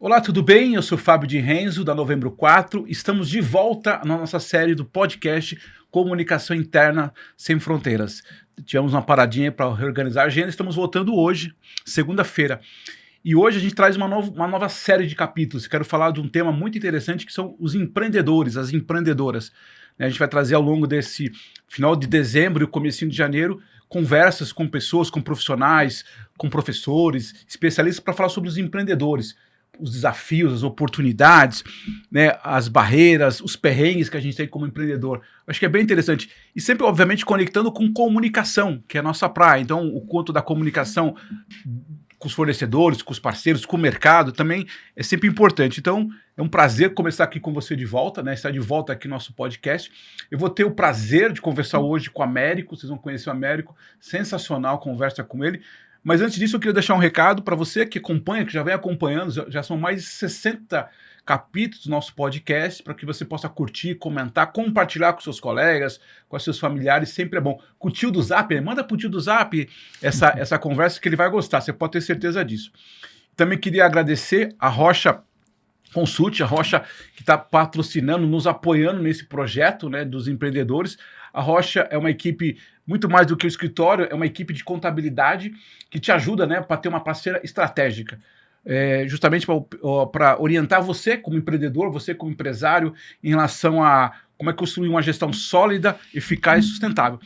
Olá, tudo bem? Eu sou Fábio de Renzo, da Novembro 4. Estamos de volta na nossa série do podcast Comunicação Interna Sem Fronteiras. Tivemos uma paradinha para reorganizar a agenda, estamos voltando hoje, segunda-feira. E hoje a gente traz uma nova série de capítulos. Quero falar de um tema muito interessante que são os empreendedores, as empreendedoras. A gente vai trazer ao longo desse final de dezembro e o comecinho de janeiro conversas com pessoas, com profissionais, com professores, especialistas para falar sobre os empreendedores, os desafios, as oportunidades, né, as barreiras, os perrengues que a gente tem como empreendedor. Acho que é bem interessante. E sempre, obviamente, conectando com comunicação, que é a nossa praia. Então, o conto da comunicação com os fornecedores, com os parceiros, com o mercado, também é sempre importante. Então, é um prazer conversar aqui com você de volta, né? Estar de volta aqui no nosso podcast. Eu vou ter o prazer de conversar hoje com o Américo, vocês vão conhecer o Américo, sensacional conversa com ele. Mas antes disso, eu queria deixar um recado para você que acompanha, que já vem acompanhando, já são mais de 60 capítulos do nosso podcast, para que você possa curtir, comentar, compartilhar com seus colegas, com seus familiares, sempre é bom. Com o tio do Zap, manda pro tio do Zap essa conversa que ele vai gostar, você pode ter certeza disso. Também queria agradecer a Rocha Consult, a Rocha que está patrocinando, nos apoiando nesse projeto, né, dos empreendedores. A Rocha é uma equipe, muito mais do que o escritório, é uma equipe de contabilidade que te ajuda, né, para ter uma parceira estratégica. Justamente para orientar você como empreendedor, você como empresário, em relação a como é construir uma gestão sólida, eficaz e sustentável.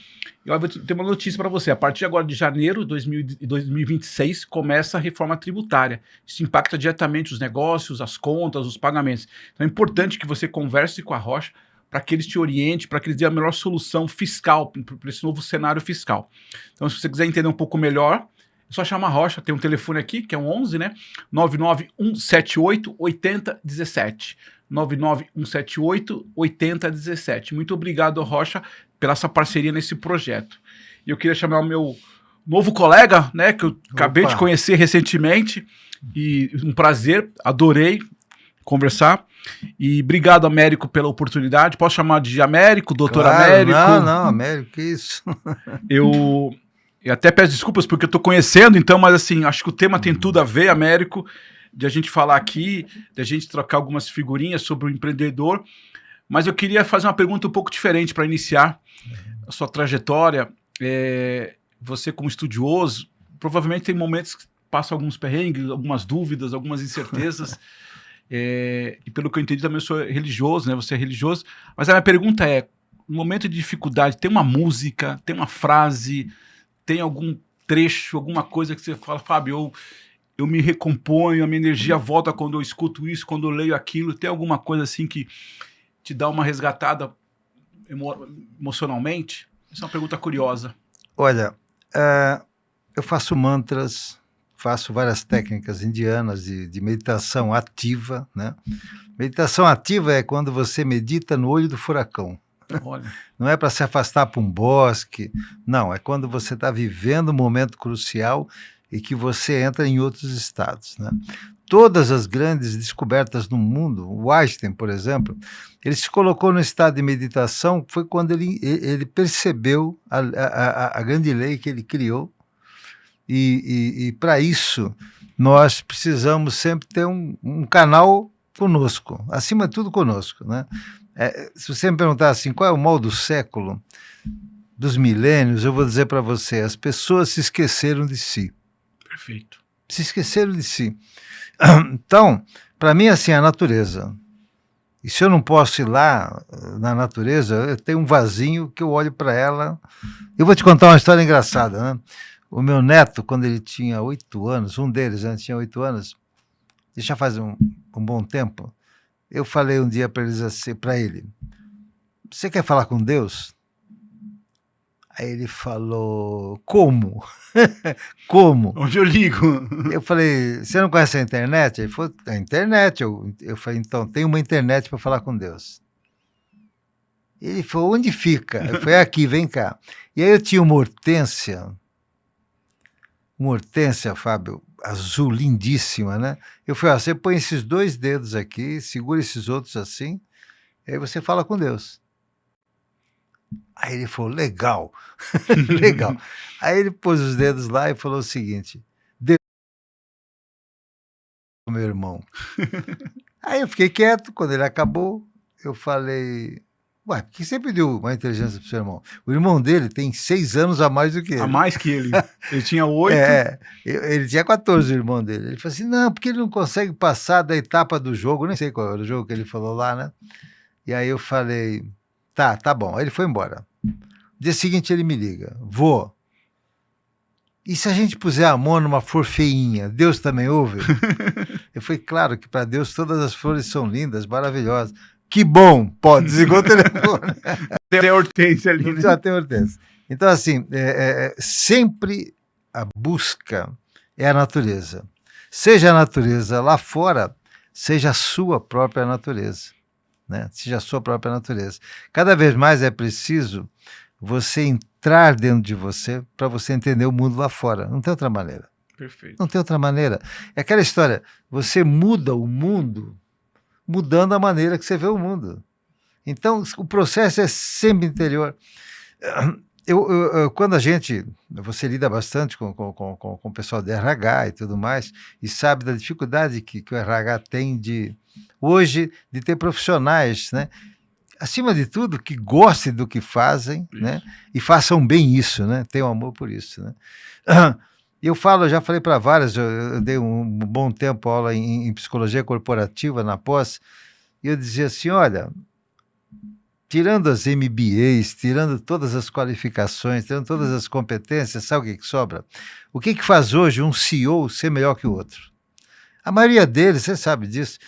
E eu vou ter uma notícia para você. A partir agora de janeiro de 2026, começa a reforma tributária. Isso impacta diretamente os negócios, as contas, os pagamentos. Então é importante que você converse com a Rocha para que eles te orientem, para que eles dêem a melhor solução fiscal para esse novo cenário fiscal. Então, se você quiser entender um pouco melhor, é só chamar a Rocha, tem um telefone aqui, que é um 11, né? 99178-8017. 99178-8017. Muito obrigado, Rocha, pela essa parceria nesse projeto. E eu queria chamar o meu novo colega, né, que eu acabei de conhecer recentemente, e um prazer, adorei conversar. E obrigado, Américo, pela oportunidade. Posso chamar de Américo, doutor Américo? Não, Américo, que isso. Eu até peço desculpas porque eu estou conhecendo, então, mas assim, acho que o tema tem tudo a ver, Américo, de a gente falar aqui, de a gente trocar algumas figurinhas sobre o empreendedor. Mas eu queria fazer uma pergunta um pouco diferente para iniciar a sua trajetória. Você, como estudioso, provavelmente tem momentos que passa alguns perrengues, algumas dúvidas, algumas incertezas. E pelo que eu entendi, também eu sou religioso, né? Você é religioso. Mas a minha pergunta é: no momento de dificuldade, tem uma música, tem uma frase, tem algum trecho, alguma coisa que você fala, Fábio, eu me recomponho, a minha energia volta quando eu escuto isso, quando eu leio aquilo? Tem alguma coisa assim que te dá uma resgatada emocionalmente? Essa é uma pergunta curiosa. Olha, eu faço mantras, faço várias técnicas indianas de meditação ativa, né? Meditação ativa é quando você medita no olho do furacão. Olha. Não é para se afastar para um bosque, não, é quando você está vivendo um momento crucial e que você entra em outros estados, né? Todas as grandes descobertas no mundo, o Einstein, por exemplo, ele se colocou no estado de meditação, foi quando ele percebeu a grande lei que ele criou, e para isso nós precisamos sempre ter um canal conosco, acima de tudo conosco, né? Se você me perguntar assim, qual é o mal do século, dos milênios, eu vou dizer para você, as pessoas se esqueceram de si. Perfeito. Se esqueceram de si. Então, para mim, assim, a natureza. E se eu não posso ir lá na natureza, eu tenho um vasinho que eu olho para ela. Eu vou te contar uma história engraçada, né? O meu neto, quando ele tinha 8 anos, um deles, né, tinha 8 anos, isso já faz um bom tempo, eu falei um dia para ele, você quer falar com Deus? Aí ele falou, como? Como? Onde eu ligo? Eu falei, você não conhece a internet? Ele falou, a internet. Eu falei, então, tem uma internet para falar com Deus. Ele falou, onde fica? Eu falei, aqui, vem cá. E aí eu tinha uma hortênsia, Fábio, azul, lindíssima, né? Eu falei, você põe esses 2 dedos aqui, segura esses outros assim, e aí você fala com Deus. Aí ele falou, legal, legal. Aí ele pôs os dedos lá e falou o seguinte, Deus, pro meu irmão. Aí eu fiquei quieto, quando ele acabou, eu falei, ué, por que você pediu uma inteligência pro seu irmão? O irmão dele tem 6 anos a mais do que A ele. mais que ele. Ele tinha 8. Ele tinha 14, o irmão dele. Ele falou assim, não, porque ele não consegue passar da etapa do jogo, nem sei qual era o jogo que ele falou lá, né? E aí eu falei, tá bom. Aí ele foi embora. No dia seguinte ele me liga, vô, e se a gente puser a mão numa flor feinha, Deus também ouve? Eu falei, claro que para Deus todas as flores são lindas, maravilhosas. Que bom, pode, desligou o telefone. Tem a Hortência ali, Não né? precisa ter hortência. Então, assim, sempre a busca é a natureza. Seja a natureza lá fora, seja a sua própria natureza. Né? Seja a sua própria natureza. Cada vez mais é preciso você entrar dentro de você para você entender o mundo lá fora. Não tem outra maneira. Perfeito. Não tem outra maneira. É aquela história, você muda o mundo mudando a maneira que você vê o mundo. Então, o processo é sempre interior. Quando você lida bastante com o pessoal de RH e tudo mais, e sabe da dificuldade que o RH tem hoje de ter profissionais, né? Acima de tudo, que gostem do que fazem, né? E façam bem isso, né? Tenham amor por isso, né? Já falei para várias, eu dei um bom tempo aula em psicologia corporativa na pós, e eu dizia assim, olha, tirando as MBAs, tirando todas as qualificações, tirando todas as competências, sabe o que sobra? O que faz hoje um CEO ser melhor que o outro? A maioria deles, você sabe disso,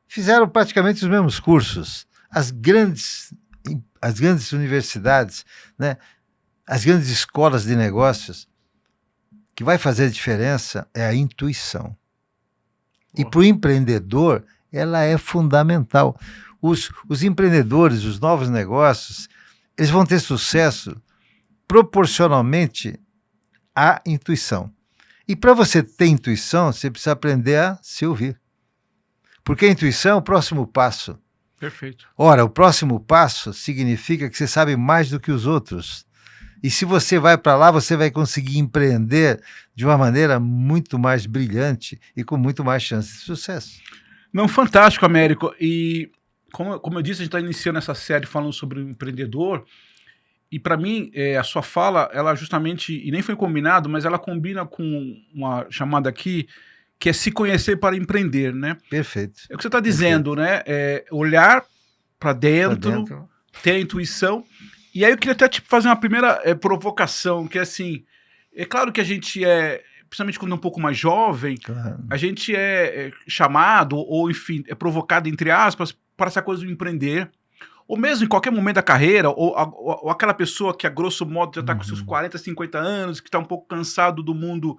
fizeram praticamente os mesmos cursos. As grandes universidades, né? As grandes escolas de negócios, que vai fazer a diferença é a intuição. E para o empreendedor, ela é fundamental. Os empreendedores, os novos negócios, eles vão ter sucesso proporcionalmente à intuição. E para você ter intuição, você precisa aprender a se ouvir. Porque a intuição é o próximo passo. Perfeito. Ora, o próximo passo significa que você sabe mais do que os outros. E se você vai para lá, você vai conseguir empreender de uma maneira muito mais brilhante e com muito mais chance de sucesso. Não, fantástico, Américo. E como eu disse, a gente está iniciando essa série falando sobre o empreendedor. E para mim, a sua fala, ela justamente, e nem foi combinado, mas ela combina com uma chamada aqui, que é se conhecer para empreender, né? Perfeito. É o que você está dizendo, né? Olhar para dentro, ter a intuição. E aí eu queria até fazer uma primeira provocação, que é assim, é claro que a gente principalmente quando é um pouco mais jovem, Claro. a gente é chamado, ou enfim, é provocado, entre aspas, para essa coisa do empreender, ou mesmo em qualquer momento da carreira, ou aquela pessoa que a grosso modo já está com seus 40, 50 anos, que está um pouco cansado do mundo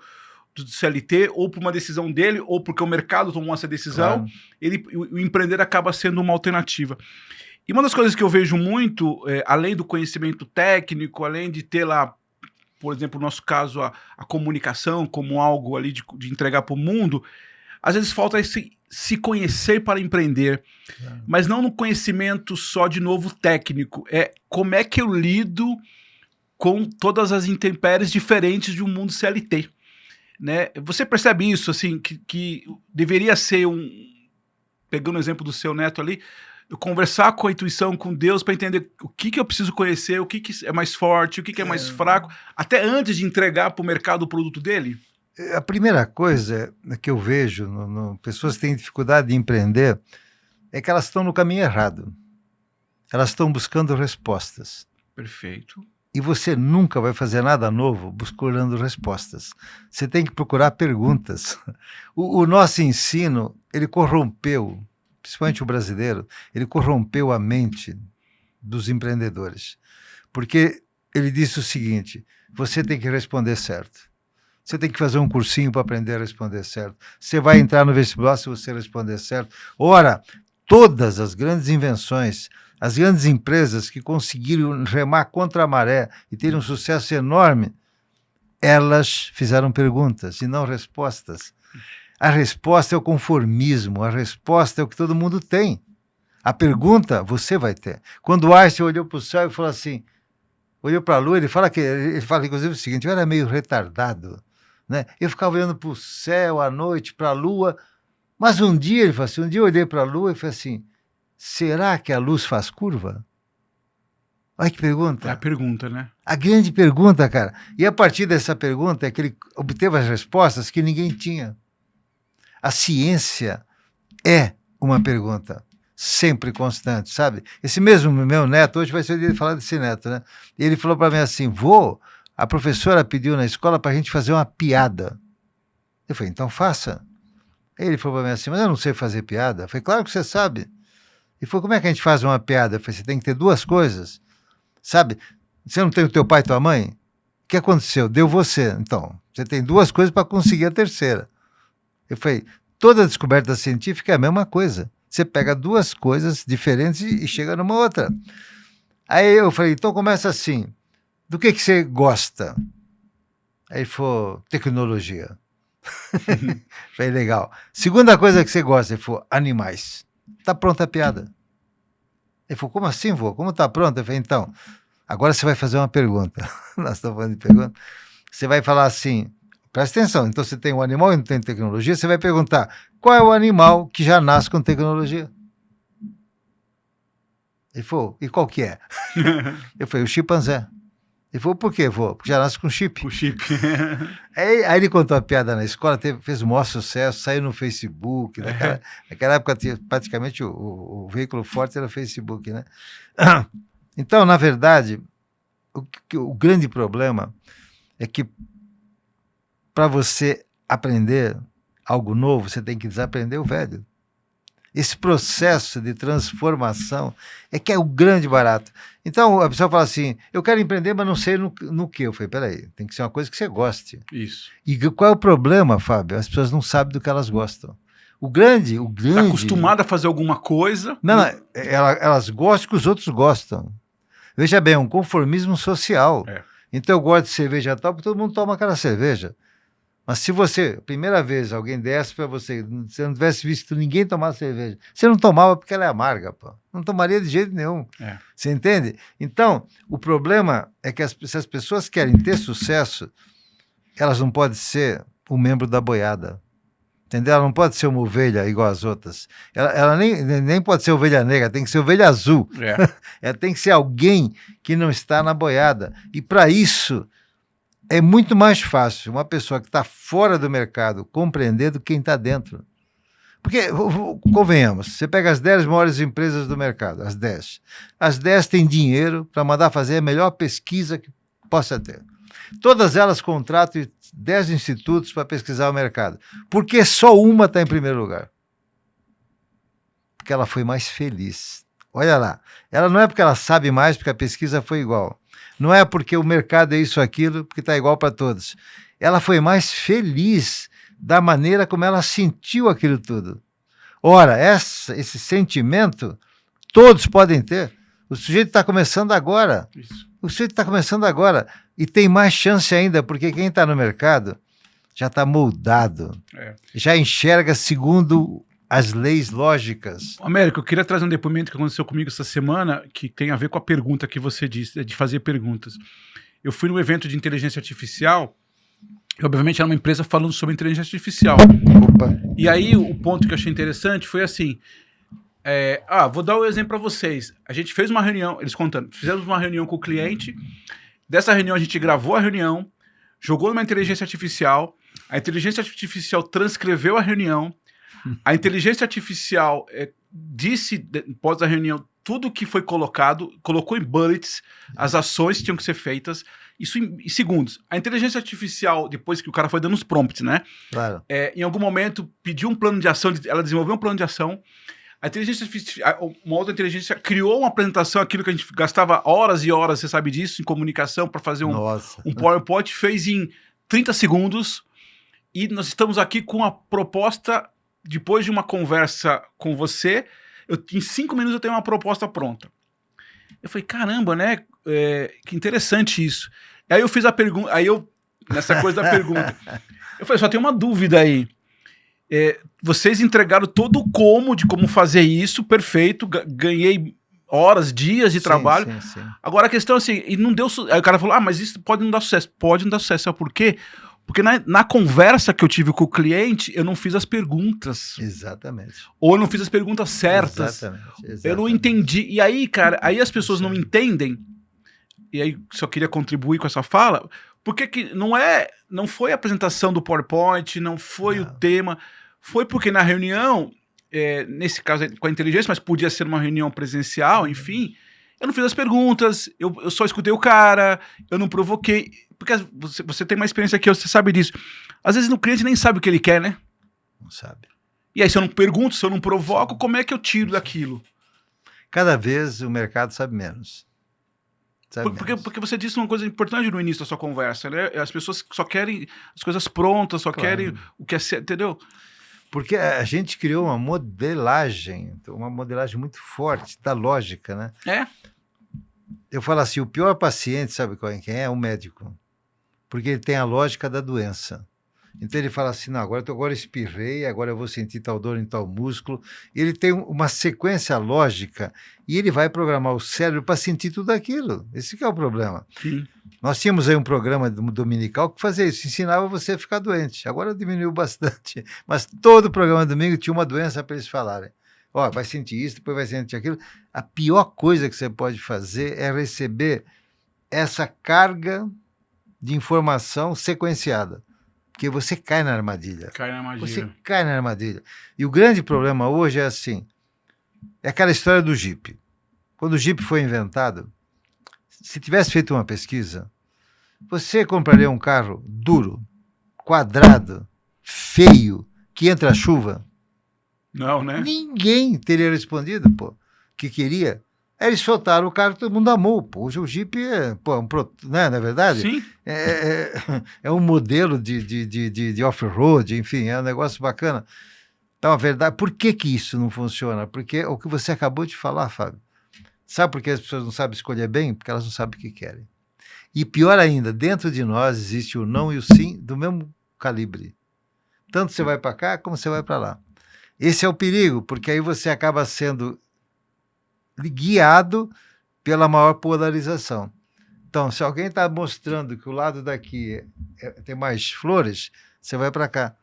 do CLT, ou por uma decisão dele, ou porque o mercado tomou essa decisão, claro. O empreender acaba sendo uma alternativa. E uma das coisas que eu vejo muito, além do conhecimento técnico, além de ter lá, por exemplo, no nosso caso, a comunicação como algo ali de entregar para o mundo, às vezes falta se conhecer para empreender, claro. Mas não no conhecimento só, de novo, técnico. Como é que eu lido com todas as intempéries diferentes de um mundo CLT. Né? Você percebe isso, assim, que deveria ser pegando o exemplo do seu neto ali, eu conversar com a intuição, com Deus, para entender o que eu preciso conhecer, o que é mais forte, o que é mais fraco, até antes de entregar para o mercado o produto dele? A primeira coisa que eu vejo pessoas que têm dificuldade de empreender é que elas estão no caminho errado. Elas estão buscando respostas. Perfeito. E você nunca vai fazer nada novo buscando respostas. Você tem que procurar perguntas. O nosso ensino, ele corrompeu, principalmente o brasileiro, ele corrompeu a mente dos empreendedores. Porque ele disse o seguinte, você tem que responder certo. Você tem que fazer um cursinho para aprender a responder certo. Você vai entrar no vestibular se você responder certo. Ora, todas as grandes invenções, as grandes empresas que conseguiram remar contra a maré e terem um sucesso enorme, elas fizeram perguntas e não respostas. A resposta é o conformismo, a resposta é o que todo mundo tem. A pergunta você vai ter. Quando Einstein olhou para o céu e falou assim, olhou para a lua, ele fala inclusive o seguinte, eu era meio retardado, né? Eu ficava olhando para o céu à noite, para a lua, Mas um dia, ele falou assim, um dia eu olhei para a Lua e falei assim, será que a luz faz curva? Olha que pergunta. É a pergunta, né? A grande pergunta, cara. E a partir dessa pergunta é que ele obteve as respostas que ninguém tinha. A ciência é uma pergunta sempre constante, sabe? Esse mesmo meu neto, hoje vai ser o dia de falar desse neto, né? Ele falou para mim assim, vô, a professora pediu na escola para a gente fazer uma piada. Eu falei, então faça. Ele falou para mim assim, mas eu não sei fazer piada. Eu falei, claro que você sabe. Ele falou, como é que a gente faz uma piada? Eu falei, você tem que ter duas coisas, sabe? Você não tem o teu pai e tua mãe? O que aconteceu? Deu você. Então, você tem duas coisas para conseguir a terceira. Eu falei, toda descoberta científica é a mesma coisa. Você pega duas coisas diferentes e chega numa outra. Aí eu falei, então começa assim, do que você gosta? Aí ele falou, tecnologia. Falei, legal. Segunda coisa que você gosta, ele falou, animais. Tá pronta a piada. Ele falou, como assim, vô? Como tá pronta? Eu falei, então, agora você vai fazer uma pergunta. Nós estamos falando de pergunta. Você vai falar assim, presta atenção, então você tem um animal e não tem tecnologia, você vai perguntar, qual é o animal que já nasce com tecnologia? Ele falou, e qual que é? Eu falei, o chimpanzé. Ele falou, por quê, vô? Porque já nasce com chip. O chip. Aí ele contou a piada na escola, fez o maior sucesso, saiu no Facebook. Naquela época, praticamente, o veículo forte era o Facebook, né? Então, na verdade, o grande problema é que para você aprender algo novo, você tem que desaprender o velho. Esse processo de transformação é que é o grande barato. Então, a pessoa fala assim, eu quero empreender, mas não sei no que. Eu falei, peraí, tem que ser uma coisa que você goste. Isso. E qual é o problema, Fábio? As pessoas não sabem do que elas gostam. O grande... Está acostumada a fazer alguma coisa. Não, elas gostam que os outros gostam. Veja bem, é um conformismo social. É. Então eu gosto de cerveja tal, porque todo mundo toma aquela cerveja. Mas se você, primeira vez, alguém desse para você, se não tivesse visto ninguém tomar cerveja, você não tomava porque ela é amarga, pô. Não tomaria de jeito nenhum. É. Você entende? Então, o problema é que se as pessoas querem ter sucesso, elas não podem ser um membro da boiada. Entendeu? Ela não pode ser uma ovelha igual as outras. Ela nem pode ser ovelha negra, tem que ser ovelha azul. É. Ela tem que ser alguém que não está na boiada. E para isso, é muito mais fácil uma pessoa que está fora do mercado compreender do que quem está dentro. Porque, convenhamos, você pega as 10 maiores empresas do mercado, as 10. As 10 têm dinheiro para mandar fazer a melhor pesquisa que possa ter. Todas elas contratam 10 institutos para pesquisar o mercado. Por que só uma está em primeiro lugar? Porque ela foi mais feliz. Olha lá, ela não é porque ela sabe mais, porque a pesquisa foi igual. Não é porque o mercado é isso, aquilo, porque está igual para todos. Ela foi mais feliz da maneira como ela sentiu aquilo tudo. Ora, esse sentimento todos podem ter. O sujeito está começando agora. Isso. O sujeito está começando agora. E tem mais chance ainda, porque quem está no mercado já está moldado. Já enxerga segundo as leis lógicas. Américo, eu queria trazer um depoimento que aconteceu comigo essa semana, que tem a ver com a pergunta que você disse, de fazer perguntas. Eu fui num evento de inteligência artificial, e obviamente era uma empresa falando sobre inteligência artificial. Opa. E aí o ponto que eu achei interessante foi assim, vou dar um exemplo para vocês. A gente fez uma reunião, eles contando, fizemos uma reunião com o cliente, dessa reunião a gente gravou a reunião, jogou numa inteligência artificial, a inteligência artificial transcreveu a reunião, a inteligência artificial disse, após a reunião, tudo que foi colocado, colocou em bullets, as ações que tinham que ser feitas, isso em segundos. A inteligência artificial, depois que o cara foi dando os prompts, né? Claro. Em algum momento pediu um plano de ação, ela desenvolveu um plano de ação, a inteligência artificial, uma outra inteligência criou uma apresentação, aquilo que a gente gastava horas e horas, você sabe disso, em comunicação, para fazer um PowerPoint, fez em 30 segundos, e nós estamos aqui com a proposta. Depois de uma conversa com você, em 5 minutos eu tenho uma proposta pronta. Eu falei, caramba, né? Que interessante isso. Aí eu fiz a pergunta, nessa coisa da pergunta, eu falei, só tem uma dúvida aí. Vocês entregaram todo o como de como fazer isso, perfeito, ganhei horas, dias de trabalho. Sim. Agora a questão é assim, e não deu. Aí o cara falou, mas isso pode não dar sucesso. Pode não dar sucesso, sabe por quê? Porque na conversa que eu tive com o cliente, eu não fiz as perguntas. Exatamente. Ou eu não fiz as perguntas certas. Exatamente. Eu não entendi. E aí, cara, aí as pessoas não entendem. E aí, só queria contribuir com essa fala. Porque que não foi a apresentação do PowerPoint, não foi o tema. Foi porque na reunião, nesse caso com a inteligência, mas podia ser uma reunião presencial, enfim, eu não fiz as perguntas, eu só escutei o cara, eu não provoquei. Porque você tem uma experiência que você sabe disso. Às vezes o cliente nem sabe o que ele quer, né? Não sabe. E aí, se eu não pergunto, se eu não provoco, como é que eu tiro daquilo? Cada vez o mercado sabe menos. Porque você disse uma coisa importante no início da sua conversa, né? As pessoas só querem as coisas prontas, só querem o que é certo, entendeu? Porque a gente criou uma modelagem muito forte da lógica, né? Eu falo assim, o pior paciente, sabe quem é? O médico. Porque ele tem a lógica da doença. Então ele fala assim, não, agora eu espirrei, agora eu vou sentir tal dor em tal músculo. Ele tem uma sequência lógica e ele vai programar o cérebro para sentir tudo aquilo. Esse que é o problema. Sim. Nós tínhamos aí um programa dominical que fazia isso, ensinava você a ficar doente. Agora diminuiu bastante, mas todo programa domingo tinha uma doença para eles falarem. Ó, vai sentir isso, depois vai sentir aquilo. A pior coisa que você pode fazer é receber essa carga de informação sequenciada. Porque você cai na armadilha. Você cai na armadilha. E o grande problema hoje é assim, é aquela história do Jeep. Quando o Jeep foi inventado, se tivesse feito uma pesquisa, você compraria um carro duro, quadrado, feio, que entra a chuva? Não, né? Ninguém teria respondido, que queria. Aí eles soltaram o carro, todo mundo amou. Hoje o Jeep né, não é verdade? Sim. É um modelo de off-road, enfim, é um negócio bacana. Então, a verdade, por que isso não funciona? Porque é o que você acabou de falar, Fábio. Sabe por que as pessoas não sabem escolher bem? Porque elas não sabem o que querem. E pior ainda, dentro de nós existe o não e o sim do mesmo calibre. Tanto você vai para cá, como você vai para lá. Esse é o perigo, porque aí você acaba sendo guiado pela maior polarização. Então, se alguém está mostrando que o lado daqui tem mais flores, você vai para cá.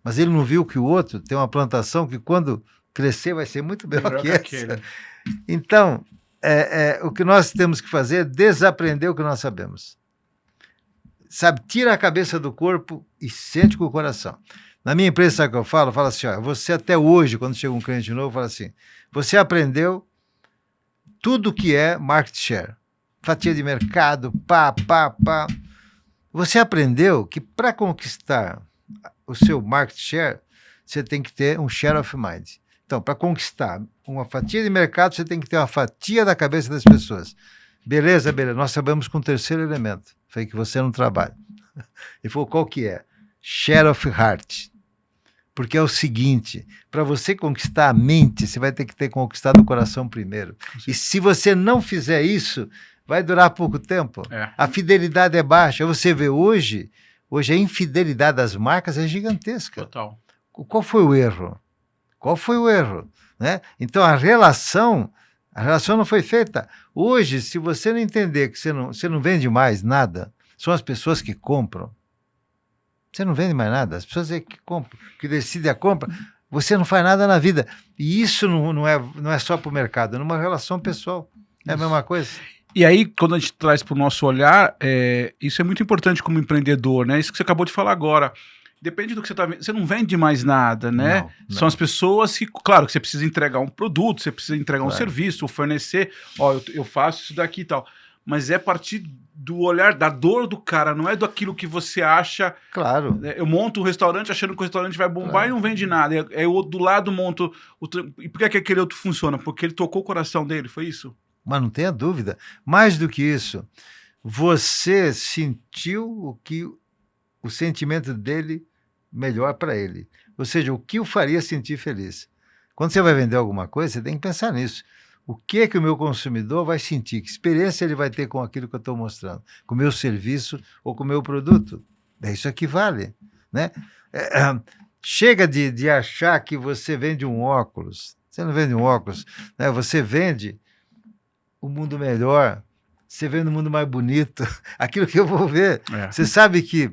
Mas ele não viu que o outro tem uma plantação que quando crescer vai ser muito melhor que essa. Então, o que nós temos que fazer é desaprender o que nós sabemos. Sabe, tira a cabeça do corpo e sente com o coração. Na minha empresa, sabe o que eu falo? Eu falo assim, ó, você até hoje, quando chega um cliente novo, fala assim, você aprendeu tudo que é market share, fatia de mercado, pá. Você aprendeu que para conquistar o seu market share, você tem que ter um share of mind. Então, para conquistar uma fatia de mercado, você tem que ter uma fatia da cabeça das pessoas. Beleza. Nós sabemos com o terceiro elemento, foi que você não trabalha. Ele falou, qual que é? Share of heart. Porque é o seguinte, para você conquistar a mente, você vai ter que ter conquistado o coração primeiro. Sim. E se você não fizer isso, vai durar pouco tempo. A fidelidade é baixa. Você vê hoje a infidelidade das marcas é gigantesca. Total. Qual foi o erro? Né? Então a relação não foi feita. Hoje, se você não entender que você não vende mais nada, são as pessoas que compram. Você não vende mais nada, as pessoas que compram, que decidem a compra, você não faz nada na vida. E isso não é só para o mercado, é numa relação pessoal. É a mesma coisa. E aí, quando a gente traz para o nosso olhar, isso é muito importante como empreendedor, né? Isso que você acabou de falar agora. Depende do que você está vendendo. Você não vende mais nada, né? Não. São as pessoas que... Claro que você precisa entregar um produto, você precisa entregar um serviço, fornecer. Ó, eu faço isso daqui e tal. Mas é a partir do olhar, da dor do cara, não é daquilo que você acha. Claro. Eu monto um restaurante achando que o restaurante vai bombar e não vende nada. Eu do lado monto... E por que aquele outro funciona? Porque ele tocou o coração dele, foi isso? Mas não tenha dúvida. Mais do que isso, você sentiu o sentimento dele melhor para ele. Ou seja, o que o faria sentir feliz. Quando você vai vender alguma coisa, você tem que pensar nisso. O que o meu consumidor vai sentir? Que experiência ele vai ter com aquilo que eu estou mostrando? Com o meu serviço ou com o meu produto? É isso que vale, né? Chega de achar que você vende um óculos. Você não vende um óculos, né? Você vende o mundo melhor. Você vende um mundo mais bonito. Aquilo que eu vou ver. Você sabe que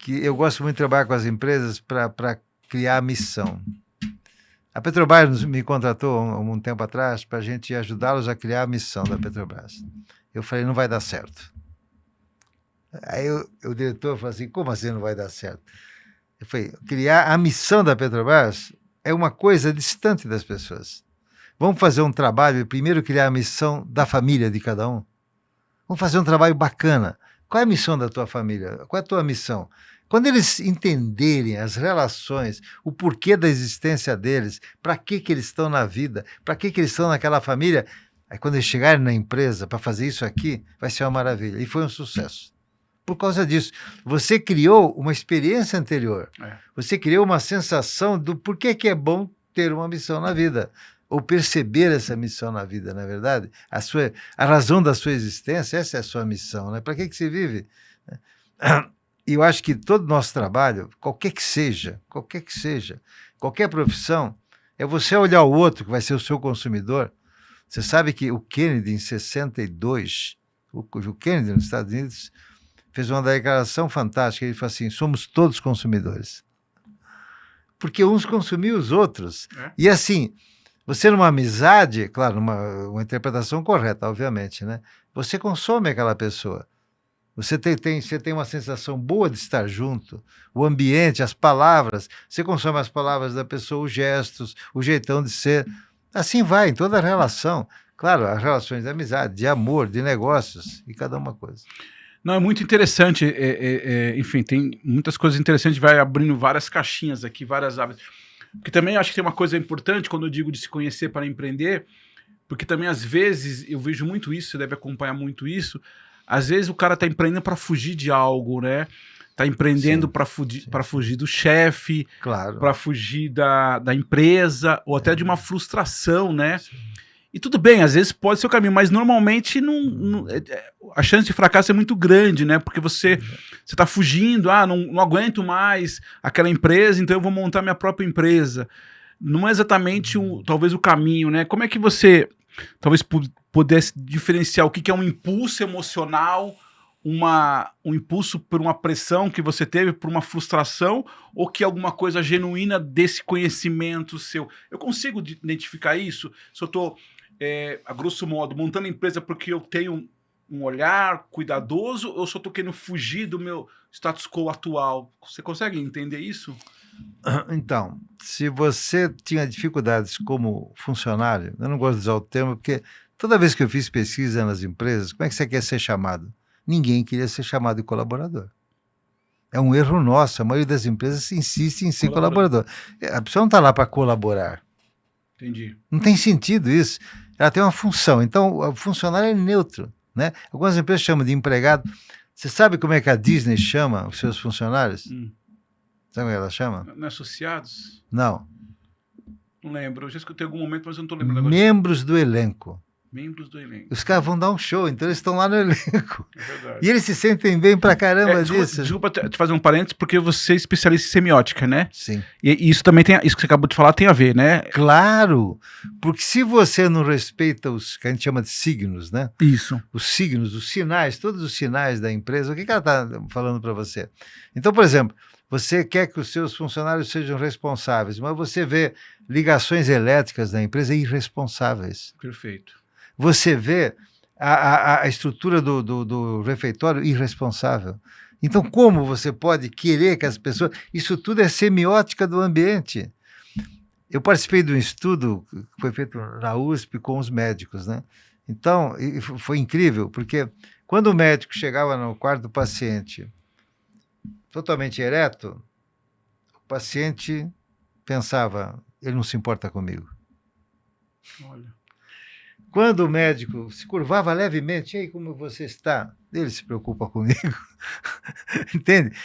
que eu gosto muito de trabalhar com as empresas para criar a missão. A Petrobras me contratou um tempo atrás para a gente ajudá-los a criar a missão da Petrobras. Eu falei, não vai dar certo. Aí o diretor falou assim, como assim não vai dar certo? Eu falei, criar a missão da Petrobras é uma coisa distante das pessoas. Vamos fazer um trabalho e primeiro criar a missão da família de cada um. Vamos fazer um trabalho bacana. Qual é a missão da tua família? Qual é a tua missão? Quando eles entenderem as relações, o porquê da existência deles, para que eles estão na vida, para que eles estão naquela família, aí quando eles chegarem na empresa para fazer isso aqui, vai ser uma maravilha. E foi um sucesso. Por causa disso, você criou uma experiência anterior. Você criou uma sensação do porquê que é bom ter uma missão na vida. Ou perceber essa missão na vida, não é verdade? A razão da sua existência, essa é a sua missão, né? Para que você vive? E eu acho que todo nosso trabalho, qualquer que seja, qualquer profissão, é você olhar o outro, que vai ser o seu consumidor. Você sabe que o Kennedy, em 62, o Kennedy, nos Estados Unidos, fez uma declaração fantástica. Ele falou assim, somos todos consumidores. Porque uns consumiam os outros. E assim, você numa amizade, claro, uma interpretação correta, obviamente, né? Você consome aquela pessoa. Você tem uma sensação boa de estar junto, o ambiente, as palavras, você consome as palavras da pessoa, os gestos, o jeitão de ser. Assim vai, em toda a relação. Claro, as relações de amizade, de amor, de negócios, e cada uma coisa. Não, é muito interessante, enfim, tem muitas coisas interessantes, vai abrindo várias caixinhas aqui, várias abas. Porque também acho que tem uma coisa importante quando eu digo de se conhecer para empreender, porque também às vezes eu vejo muito isso, você deve acompanhar muito isso. Às vezes o cara tá empreendendo para fugir de algo, né? Tá empreendendo para fugir do chefe, claro, para fugir da empresa, ou até de uma frustração, né? Sim. E tudo bem, às vezes pode ser o caminho, mas normalmente a chance de fracasso é muito grande, né? Porque você tá fugindo, não aguento mais aquela empresa, então eu vou montar minha própria empresa. Não é exatamente talvez o caminho, né? Como é que você talvez pudesse diferenciar o que é um impulso emocional, um impulso por uma pressão que você teve, por uma frustração, ou que é alguma coisa genuína desse conhecimento seu? Eu consigo identificar isso? Se eu estou, a grosso modo, montando a empresa porque eu tenho um olhar cuidadoso, ou se eu estou querendo fugir do meu status quo atual? Você consegue entender isso? Então, se você tinha dificuldades como funcionário, eu não gosto de usar o termo, porque toda vez que eu fiz pesquisa nas empresas, como é que você quer ser chamado? Ninguém queria ser chamado de colaborador. É um erro nosso, a maioria das empresas insiste em ser colaborador. A pessoa não está lá para colaborar. Entendi. Não tem sentido isso. Ela tem uma função, então o funcionário é neutro, né? Algumas empresas chamam de empregado. Você sabe como é que a Disney chama os seus funcionários? Sabe como ela chama? Não é associados? Não. Não lembro. Eu já escutei em algum momento, mas eu não estou lembrando agora. Membros do elenco. Membros do elenco. Os caras vão dar um show, então eles estão lá no elenco. É verdade. E eles se sentem bem pra caramba disso. Desculpa te fazer um parênteses, porque você é especialista em semiótica, né? Sim. E isso também isso que você acabou de falar tem a ver, né? Claro, porque se você não respeita os que a gente chama de signos, né? Isso. Os signos, os sinais, todos os sinais da empresa, o que ela está falando para você? Então, por exemplo, você quer que os seus funcionários sejam responsáveis, mas você vê ligações elétricas da empresa irresponsáveis. Perfeito. Você vê a estrutura do refeitório irresponsável. Então, como você pode querer que as pessoas... Isso tudo é semiótica do ambiente. Eu participei de um estudo que foi feito na USP com os médicos, né? Então, foi incrível, porque quando o médico chegava no quarto do paciente totalmente ereto, o paciente pensava, ele não se importa comigo. Olha. Quando o médico se curvava levemente, e aí, como você está? Ele se preocupa comigo. Entende?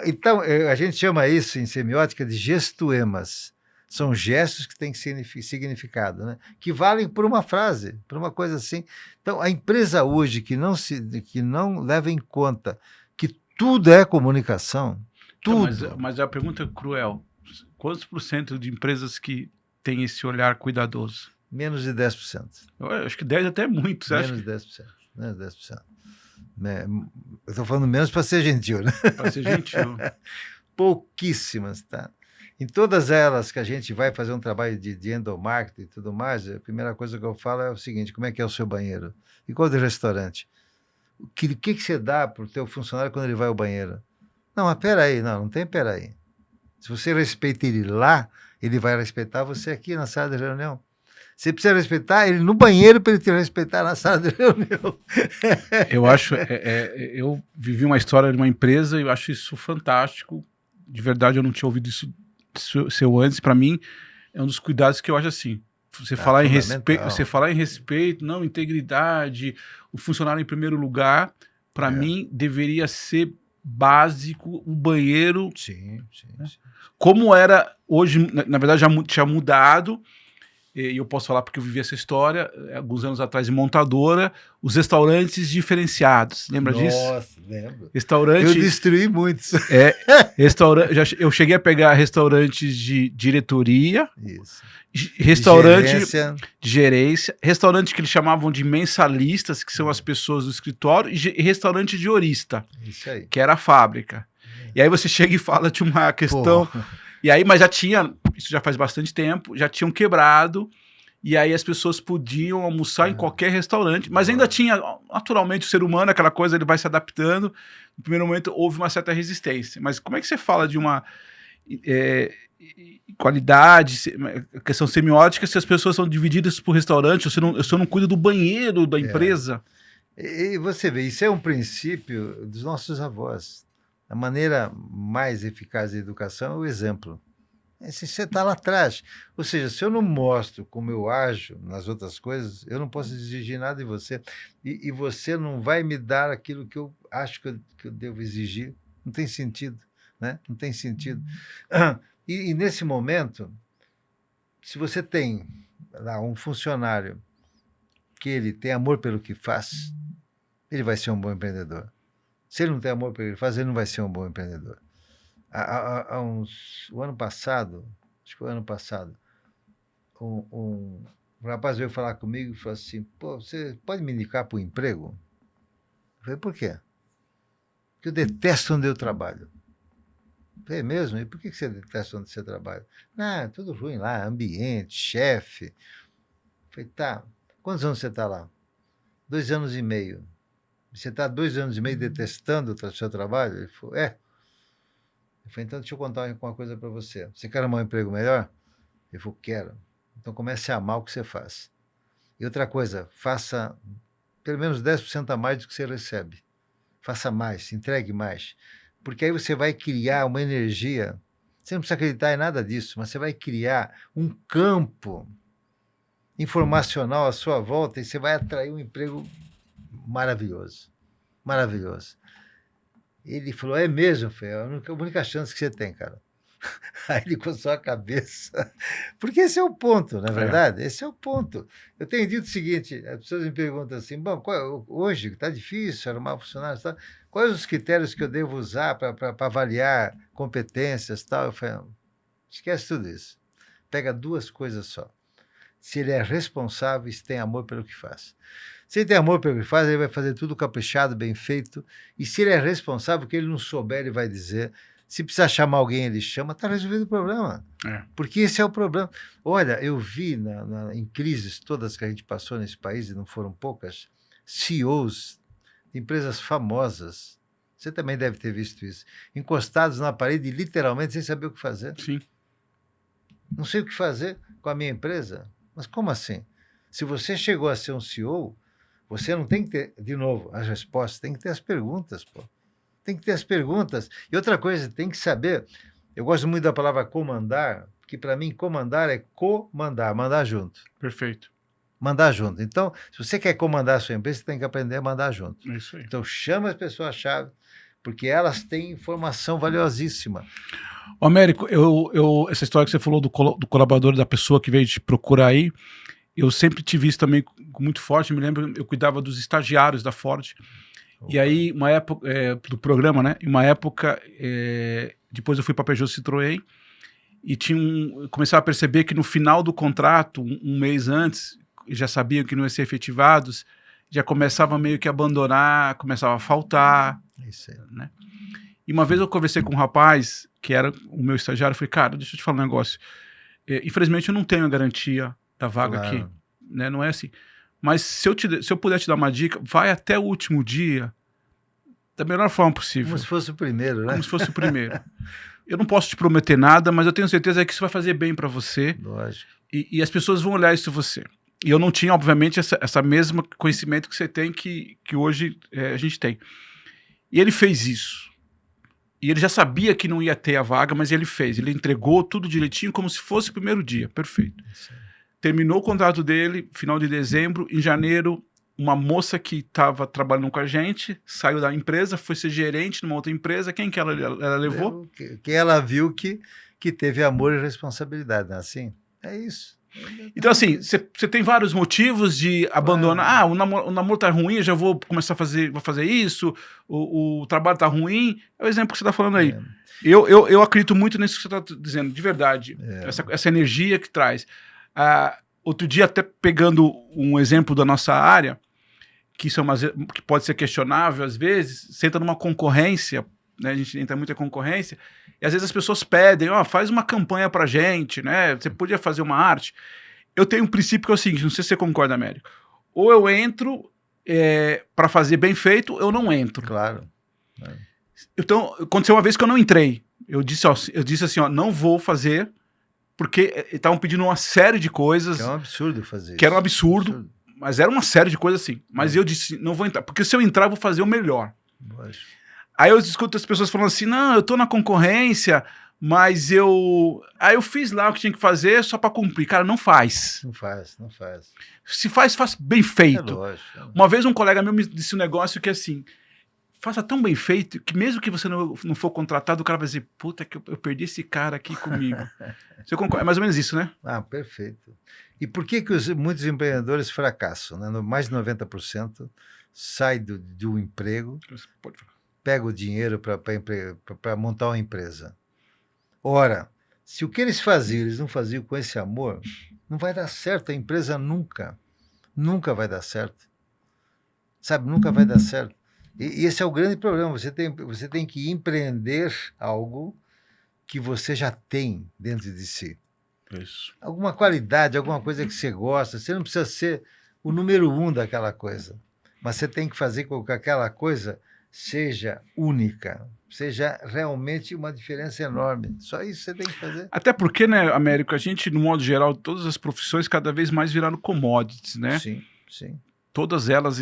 Então, a gente chama isso em semiótica de gestoemas. São gestos que têm significado, né? Que valem por uma frase, por uma coisa assim. Então, a empresa hoje que não leva em conta que tudo é comunicação, tudo. Então, mas a pergunta é cruel. Quantos % de empresas que têm esse olhar cuidadoso? Menos de 10%. Eu acho que 10% até é muito. Você Menos acha? de 10%. Menos de 10%. né? Eu estou falando menos para ser gentil, né? Para ser gentil. Pouquíssimas, tá? Em todas elas que a gente vai fazer um trabalho de endomarketing e tudo mais, a primeira coisa que eu falo é o seguinte: como é que é o seu banheiro? Igual de restaurante. O que você dá para o teu funcionário quando ele vai ao banheiro? Não, mas peraí, não tem peraí. Se você respeita ele lá, ele vai respeitar você aqui na sala de reunião. Você precisa respeitar ele no banheiro para ele te respeitar na sala de reunião. Eu acho, eu vivi uma história de uma empresa e eu acho isso fantástico. De verdade, eu não tinha ouvido isso seu antes. Para mim, é um dos cuidados que eu acho assim. Você falar em respeito, não, integridade, o funcionário em primeiro lugar, para mim, deveria ser básico o banheiro. Sim. Como era hoje, na verdade, já tinha mudado. E eu posso falar porque eu vivi essa história, alguns anos atrás, em montadora, os restaurantes diferenciados. Lembra disso? Nossa, lembro. Eu destruí muitos. Eu cheguei a pegar restaurantes de diretoria, Isso. Restaurante de gerência, restaurante que eles chamavam de mensalistas, que são as pessoas do escritório, e restaurante de horista, isso aí, que era a fábrica. E aí você chega e fala de uma questão... E aí, mas já tinha, isso já faz bastante tempo, já tinham quebrado, e aí as pessoas podiam almoçar em qualquer restaurante, mas ainda tinha, naturalmente, o ser humano, aquela coisa, ele vai se adaptando. No primeiro momento, houve uma certa resistência. Mas como é que você fala de uma qualidade, questão semiótica, se as pessoas são divididas por restaurante, o senhor não cuida do banheiro da empresa? E você vê, isso é um princípio dos nossos avós. A maneira mais eficaz da educação é o exemplo. Se você está lá atrás. Ou seja, se eu não mostro como eu ajo nas outras coisas, eu não posso exigir nada de você. E você não vai me dar aquilo que eu acho que eu devo exigir. Não tem sentido, né? Não tem sentido. E nesse momento, se você tem lá um funcionário que ele tem amor pelo que faz, ele vai ser um bom empreendedor. Se ele não tem amor pelo que ele faz, ele não vai ser um bom empreendedor. O ano passado, acho que foi o ano passado, um rapaz veio falar comigo e falou assim: pô, você pode me indicar para o emprego? Eu falei: por quê? Porque eu detesto onde eu trabalho. Eu falei: é mesmo? E por que você detesta onde você trabalha? Ah, tudo ruim lá, ambiente, chefe. Eu falei: tá, quantos anos você está lá? 2 anos e meio. Você está 2 anos e meio detestando o seu trabalho? Ele falou: é. Eu falei: então deixa eu contar uma coisa para você. Você quer arrumar um emprego melhor? Ele falou: quero. Então comece a amar o que você faz. E outra coisa, faça pelo menos 10% a mais do que você recebe. Faça mais, entregue mais. Porque aí você vai criar uma energia. Você não precisa acreditar em nada disso, mas você vai criar um campo informacional à sua volta e você vai atrair um emprego maravilhoso. Maravilhoso. Ele falou: é mesmo, Fê? É a única chance que você tem, cara. Aí ele coçou a cabeça. Porque esse é o ponto, não é verdade? Esse é o ponto. Eu tenho dito o seguinte: as pessoas me perguntam assim, bom, hoje está difícil arrumar funcionários, tá? Quais os critérios que eu devo usar para avaliar competências e tal? Eu falei: esquece tudo isso. Pega 2 coisas só. Se ele é responsável e se tem amor pelo que faz. Se ele tem amor pelo que faz, ele vai fazer tudo caprichado, bem feito. E se ele é responsável, o que ele não souber, ele vai dizer. Se precisar chamar alguém, ele chama. Está resolvido o problema. Porque esse é o problema. Olha, eu vi em crises todas que a gente passou nesse país, e não foram poucas, CEOs de empresas famosas, você também deve ter visto isso, encostados na parede, literalmente, sem saber o que fazer. Sim. Não sei o que fazer com a minha empresa. Mas como assim? Se você chegou a ser um CEO, você não tem que ter, de novo, as respostas, tem que ter as perguntas, pô. Tem que ter as perguntas. E outra coisa, tem que saber, eu gosto muito da palavra comandar, que para mim comandar é comandar, mandar junto. Perfeito. Mandar junto. Então, se você quer comandar a sua empresa, você tem que aprender a mandar junto. É isso aí. Então, chama as pessoas-chave, porque elas têm informação valiosíssima. Ô, Américo, essa história que você falou do colaborador, da pessoa que veio te procurar aí, eu sempre tive isso também muito forte. Me lembro, eu cuidava dos estagiários da Ford. E aí, uma época, do programa, né? Em uma época, depois eu fui para Peugeot Citroën e começava a perceber que no final do contrato, um mês antes, já sabiam que não iam ser efetivados, já começava meio que a abandonar, começava a faltar, Isso aí. né? E uma vez eu conversei com um rapaz, que era o meu estagiário, eu falei, cara, deixa eu te falar um negócio. Infelizmente eu não tenho a garantia da vaga aqui, Claro. né? Não é assim. Mas se eu puder te dar uma dica, vai até o último dia da melhor forma possível. Como se fosse o primeiro, né? Como se fosse o primeiro. Eu não posso te prometer nada, mas eu tenho certeza que isso vai fazer bem para você. Lógico. E as pessoas vão olhar isso em você. E eu não tinha, obviamente, essa mesma conhecimento que você tem, que hoje a gente tem. E ele fez isso. E ele já sabia que não ia ter a vaga, mas ele fez. Ele entregou tudo direitinho, como se fosse o primeiro dia. Perfeito. Isso aí. Terminou o contrato dele, final de dezembro. Em janeiro, uma moça que estava trabalhando com a gente saiu da empresa, foi ser gerente numa outra empresa. Quem que ela levou? Que ela viu que teve amor e responsabilidade, não é assim? É isso. Então, assim, você tem vários motivos de abandonar. Claro. O namoro tá ruim, eu já vou começar a fazer isso. O trabalho tá ruim. É o exemplo que você tá falando aí. É. Eu acredito muito nisso que você tá dizendo, de verdade. É. Essa energia que traz. Outro dia, até pegando um exemplo da nossa área, que pode ser questionável às vezes, você entra numa concorrência, né? A gente entra em muita concorrência, e às vezes as pessoas pedem, faz uma campanha pra gente, né? Você podia fazer uma arte. Eu tenho um princípio que é o seguinte, não sei se você concorda, Américo. Ou eu entro para fazer bem feito, ou eu não entro. Claro. Então, aconteceu uma vez que eu não entrei. Eu disse assim, não vou fazer, porque estavam pedindo uma série de coisas. Que é um absurdo fazer isso. Que era um absurdo. Mas era uma série de coisas assim. Mas eu disse, não vou entrar. Porque se eu entrar, eu vou fazer o melhor. Lógico. Aí eu escuto as pessoas falando assim, não, eu tô na concorrência, mas eu fiz lá o que tinha que fazer só pra cumprir. Cara, não faz. Não faz. Se faz bem feito. É lógico. Uma vez um colega meu me disse um negócio que assim, faça tão bem feito que mesmo que você não for contratado, o cara vai dizer, puta que eu perdi esse cara aqui comigo. Você concorda? É mais ou menos isso, né? Perfeito. E por que muitos empreendedores fracassam? Né? Mais de 90% sai do emprego, Pode falar. pega o dinheiro para montar uma empresa. Ora, se o que eles faziam, eles não faziam com esse amor, não vai dar certo. A empresa nunca vai dar certo. Sabe, nunca vai dar certo. E esse é o grande problema. Você tem que empreender algo que você já tem dentro de si. Isso. Alguma qualidade, alguma coisa que você gosta. Você não precisa ser o número 1 daquela coisa, mas você tem que fazer com que aquela coisa seja única, seja realmente uma diferença enorme. Só isso você tem que fazer. Até porque, né, Américo, a gente, no modo geral, todas as profissões cada vez mais viraram commodities, né? Sim. Todas elas,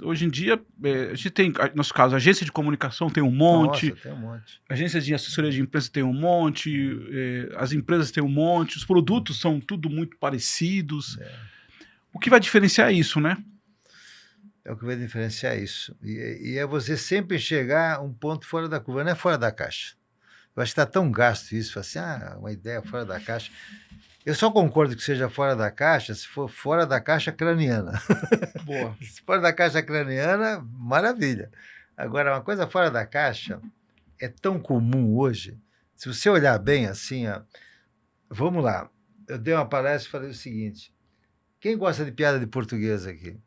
hoje em dia, a gente tem, no nosso caso, a agência de comunicação tem um monte. Nossa, tem um monte. Agências de assessoria de imprensa tem um monte, as empresas têm um monte, os produtos são tudo muito parecidos. O que vai diferenciar isso, né? É o que vai diferenciar isso. E é você sempre enxergar um ponto fora da curva, não é fora da caixa. Eu acho que está tão gasto isso, assim, uma ideia fora da caixa. Eu só concordo que seja fora da caixa se for fora da caixa craniana. Boa. Se fora da caixa craniana, maravilha. Agora, uma coisa fora da caixa é tão comum hoje. Se você olhar bem assim, vamos lá. Eu dei uma palestra e falei o seguinte, quem gosta de piada de português aqui?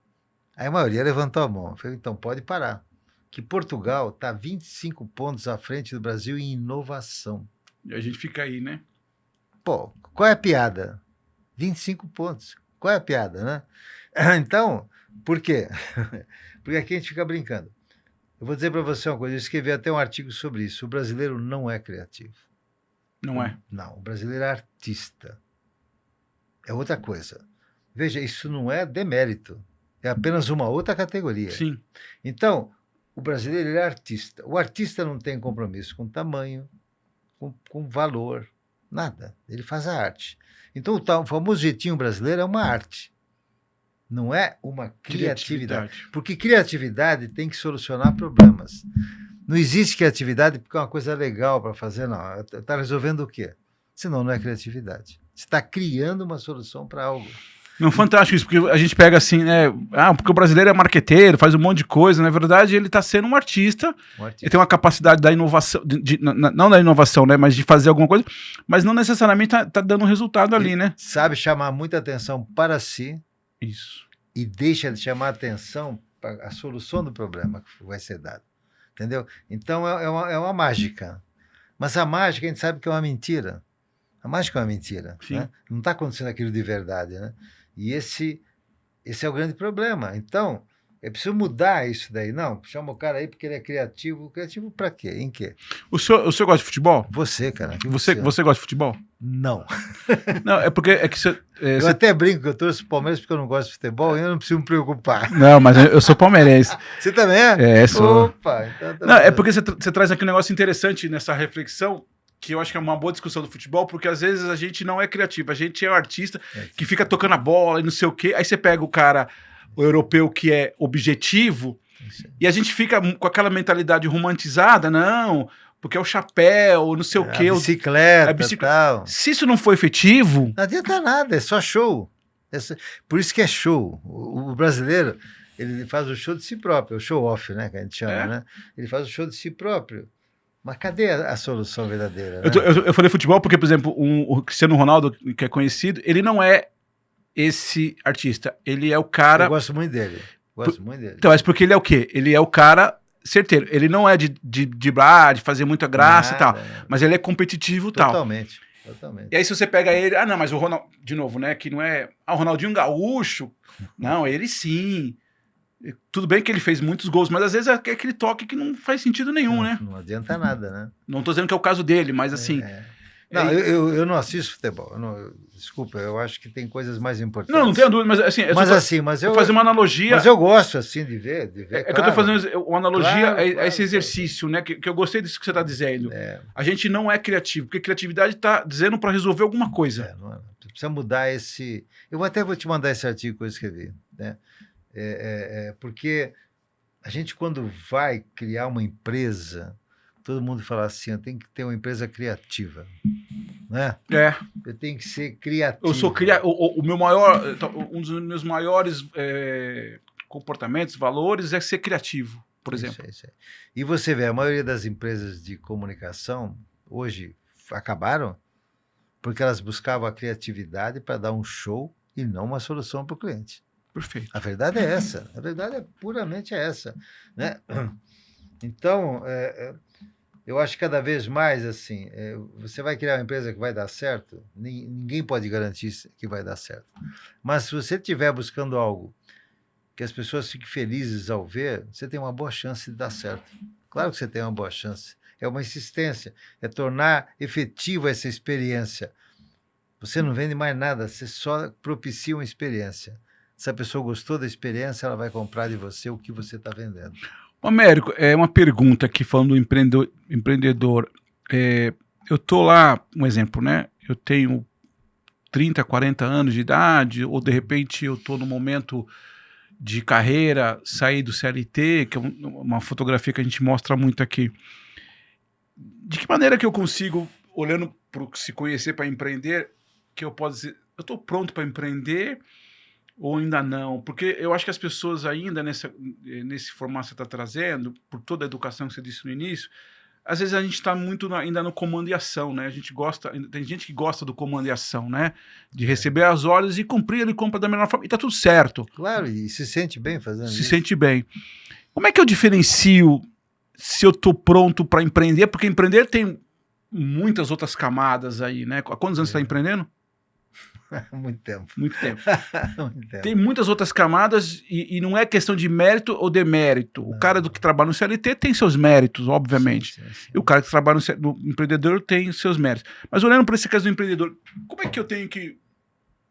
Aí a maioria levantou a mão. Eu falei, então pode parar. Que Portugal está 25 pontos à frente do Brasil em inovação. E a gente fica aí, né? Pô, qual é a piada? 25 pontos. Qual é a piada, né? Então, por quê? Porque aqui a gente fica brincando. Eu vou dizer para você uma coisa, eu escrevi até um artigo sobre isso. O brasileiro não é criativo. Não é? Não, o brasileiro é artista. É outra coisa. Veja, isso não é demérito. É apenas uma outra categoria. Sim. Então, o brasileiro é artista. O artista não tem compromisso com tamanho, com valor, nada. Ele faz a arte. Então, o famoso jeitinho brasileiro é uma arte. Não é uma criatividade. Porque criatividade tem que solucionar problemas. Não existe criatividade porque é uma coisa legal para fazer, não. Está resolvendo o quê? Senão não é criatividade. Você está criando uma solução para algo. Não, fantástico isso, porque a gente pega assim, né? Porque o brasileiro é marqueteiro, faz um monte de coisa. Na verdade, ele está sendo um artista. Ele tem uma capacidade da inovação, não da inovação, né? Mas de fazer alguma coisa, mas não necessariamente tá dando um resultado ali, né? Sabe chamar muita atenção para si. Isso. E deixa de chamar atenção a solução do problema que vai ser dada. Entendeu? Então é uma mágica. Mas a mágica a gente sabe que é uma mentira. A mágica é uma mentira. Né? Não está acontecendo aquilo de verdade. Né? E esse é o grande problema. Então, é preciso mudar isso daí. Não, chama o cara aí porque ele é criativo. Criativo para quê? Em quê? O senhor gosta de futebol? Você, cara. Você gosta de futebol? Não. Não, é porque eu até brinco que eu torço pro Palmeiras porque eu não gosto de futebol e eu não preciso me preocupar. Não, mas eu sou palmeirense. Você também é? Sou. Opa! Então tá não, é porque você traz aqui um negócio interessante nessa reflexão, que eu acho que é uma boa discussão do futebol, porque às vezes a gente não é criativo, a gente é um artista que fica tocando a bola e não sei o quê, aí você pega o europeu que é objetivo, e a gente fica com aquela mentalidade romantizada, não, porque é o chapéu, não sei o quê. A bicicleta e tal. Se isso não for efetivo... Não adianta nada, é só show. Por isso que é show. O brasileiro, ele faz o show de si próprio, o show off, né, que a gente chama, né? Ele faz o show de si próprio. Mas cadê a solução verdadeira? Né? Eu falei futebol porque, por exemplo, o Cristiano Ronaldo, que é conhecido, ele não é esse artista. Ele é o cara... Eu gosto muito dele. Então, mas porque ele é o quê? Ele é o cara certeiro. Ele não é de fazer muita graça e tal. Mas ele é competitivo e tal. Totalmente. E aí se você pega ele... Ah, não, mas o Ronaldo... De novo, né? Que não é... Ah, o Ronaldinho Gaúcho. Não, ele sim. Tudo bem que ele fez muitos gols, mas às vezes é aquele toque que não faz sentido nenhum, né? Não adianta nada, né? Não tô dizendo que é o caso dele, mas assim... Não, eu não assisto futebol. Desculpa, eu acho que tem coisas mais importantes. Não tenho dúvida, mas assim... Mas eu fazer uma analogia... Mas eu gosto, assim, de ver. É que eu tô fazendo uma analogia a esse exercício, né? Que eu gostei disso que você tá dizendo. A gente não é criativo, porque criatividade tá dizendo para resolver alguma coisa. Precisa mudar esse... Eu até vou te mandar esse artigo que eu escrevi, né? Porque a gente, quando vai criar uma empresa, todo mundo fala assim, tem que ter uma empresa criativa, né? Eu tenho que ser criativo. Eu sou o meu maior, um dos meus maiores comportamentos, valores é ser criativo, por exemplo. Isso. E você vê, a maioria das empresas de comunicação hoje acabaram porque elas buscavam a criatividade para dar um show e não uma solução para o cliente. Perfeito. A verdade é essa. A verdade é puramente essa, né? Então, eu acho que cada vez mais, assim, você vai criar uma empresa que vai dar certo, ninguém pode garantir que vai dar certo. Mas se você estiver buscando algo que as pessoas fiquem felizes ao ver, você tem uma boa chance de dar certo. Claro que você tem uma boa chance. É uma insistência, é tornar efetiva essa experiência. Você não vende mais nada, você só propicia uma experiência. Se a pessoa gostou da experiência, ela vai comprar de você o que você está vendendo. Américo, uma pergunta aqui falando do empreendedor. Eu tô lá, um exemplo, né? Eu tenho 30, 40 anos de idade, ou de repente eu tô no momento de carreira, saí do CLT, que é uma fotografia que a gente mostra muito aqui. De que maneira que eu consigo, olhando para o se conhecer para empreender, que eu posso dizer, eu estou pronto para empreender ou ainda não? Porque eu acho que as pessoas ainda, nesse formato que você está trazendo, por toda a educação que você disse no início, às vezes a gente está muito ainda no comando e ação, né? A gente gosta, tem gente que gosta do comando e ação, né? De receber as ordens e cumprir, ele compra da melhor forma, e está tudo certo. Claro, e se sente bem fazendo isso. Se sente bem. Como é que eu diferencio se eu estou pronto para empreender? Porque empreender tem muitas outras camadas aí, né? Há quantos anos você está empreendendo? Muito tempo. Muito tempo. Tem muitas outras camadas e não é questão de mérito ou demérito. O cara que trabalha no CLT tem seus méritos, obviamente. Sim. E o cara que trabalha no empreendedor tem seus méritos. Mas olhando para esse caso do empreendedor, como é que eu tenho que...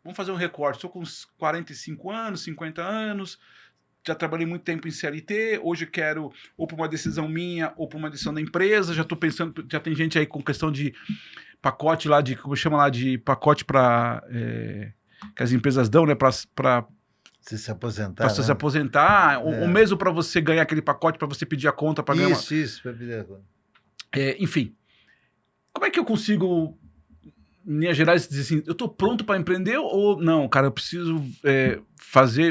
Vamos fazer um recorte. Estou com uns 45 anos, 50 anos, já trabalhei muito tempo em CLT, hoje quero ou por uma decisão minha ou por uma decisão da empresa, já estou pensando, já tem gente aí com questão de pacote lá, como chama lá, de pacote para que as empresas dão, né, para se aposentar. Para se aposentar, ou mesmo para você ganhar aquele pacote, para você pedir a conta para ganhar. Isso, para pedir a conta. Enfim, como é que eu consigo, em linhas gerais, dizer assim, eu estou pronto para empreender ou não, cara, eu preciso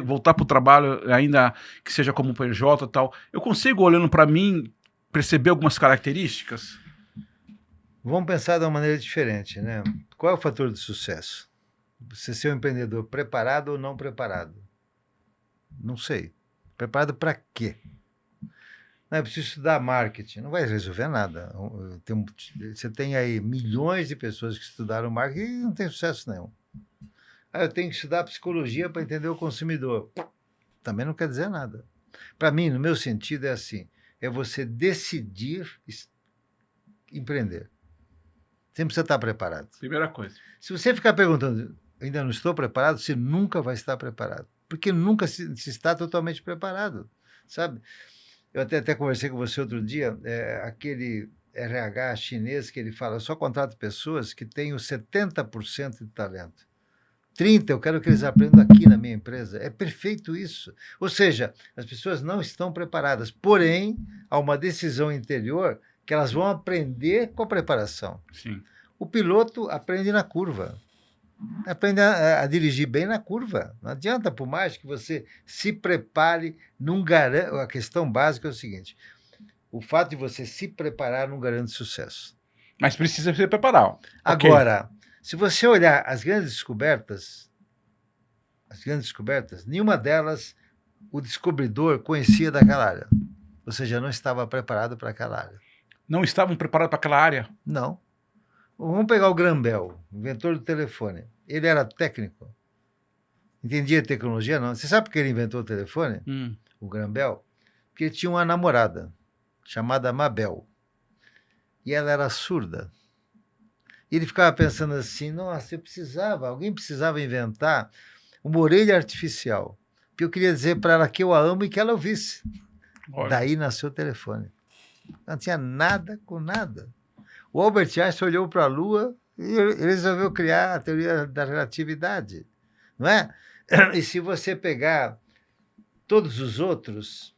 voltar para o trabalho, ainda que seja como PJ e tal. Eu consigo, olhando para mim, perceber algumas características? Vamos pensar de uma maneira diferente, né? Qual é o fator de sucesso? Você ser um empreendedor preparado ou não preparado? Não sei. Preparado para quê? Não, eu preciso estudar marketing. Não vai resolver nada. Você tem aí milhões de pessoas que estudaram marketing e não tem sucesso nenhum. Eu tenho que estudar psicologia para entender o consumidor. Também não quer dizer nada. Para mim, no meu sentido, é assim: é você decidir empreender. Você precisa estar preparado. Primeira coisa. Se você ficar perguntando, ainda não estou preparado, você nunca vai estar preparado. Porque nunca se está totalmente preparado, sabe? Eu até conversei com você outro dia, aquele RH chinês que ele fala, eu só contrato pessoas que têm os 70% de talento. 30% eu quero que eles aprendam aqui na minha empresa. É perfeito isso. Ou seja, as pessoas não estão preparadas. Porém, há uma decisão interior que elas vão aprender com a preparação. Sim. O piloto aprende na curva. Aprende a dirigir bem na curva. Não adianta, por mais que você se prepare, não garante. A questão básica é o seguinte: o fato de você se preparar não garante sucesso. Mas precisa se preparar. Agora, se você olhar as grandes descobertas, nenhuma delas o descobridor conhecia daquela área. Ou seja, não estava preparado para aquela área. Não estavam preparados para aquela área? Não. Vamos pegar o Graham Bell, inventor do telefone. Ele era técnico. Entendia tecnologia? Não. Você sabe por que ele inventou o telefone? O Graham Bell? Porque ele tinha uma namorada chamada Mabel. E ela era surda. E ele ficava pensando assim, nossa, alguém precisava inventar uma orelha artificial. Porque eu queria dizer para ela que eu a amo e que ela ouvisse. Olha. Daí nasceu o telefone. Não tinha nada com nada. O Albert Einstein olhou para a Lua e ele resolveu criar a teoria da relatividade, não é? E se você pegar todos os outros,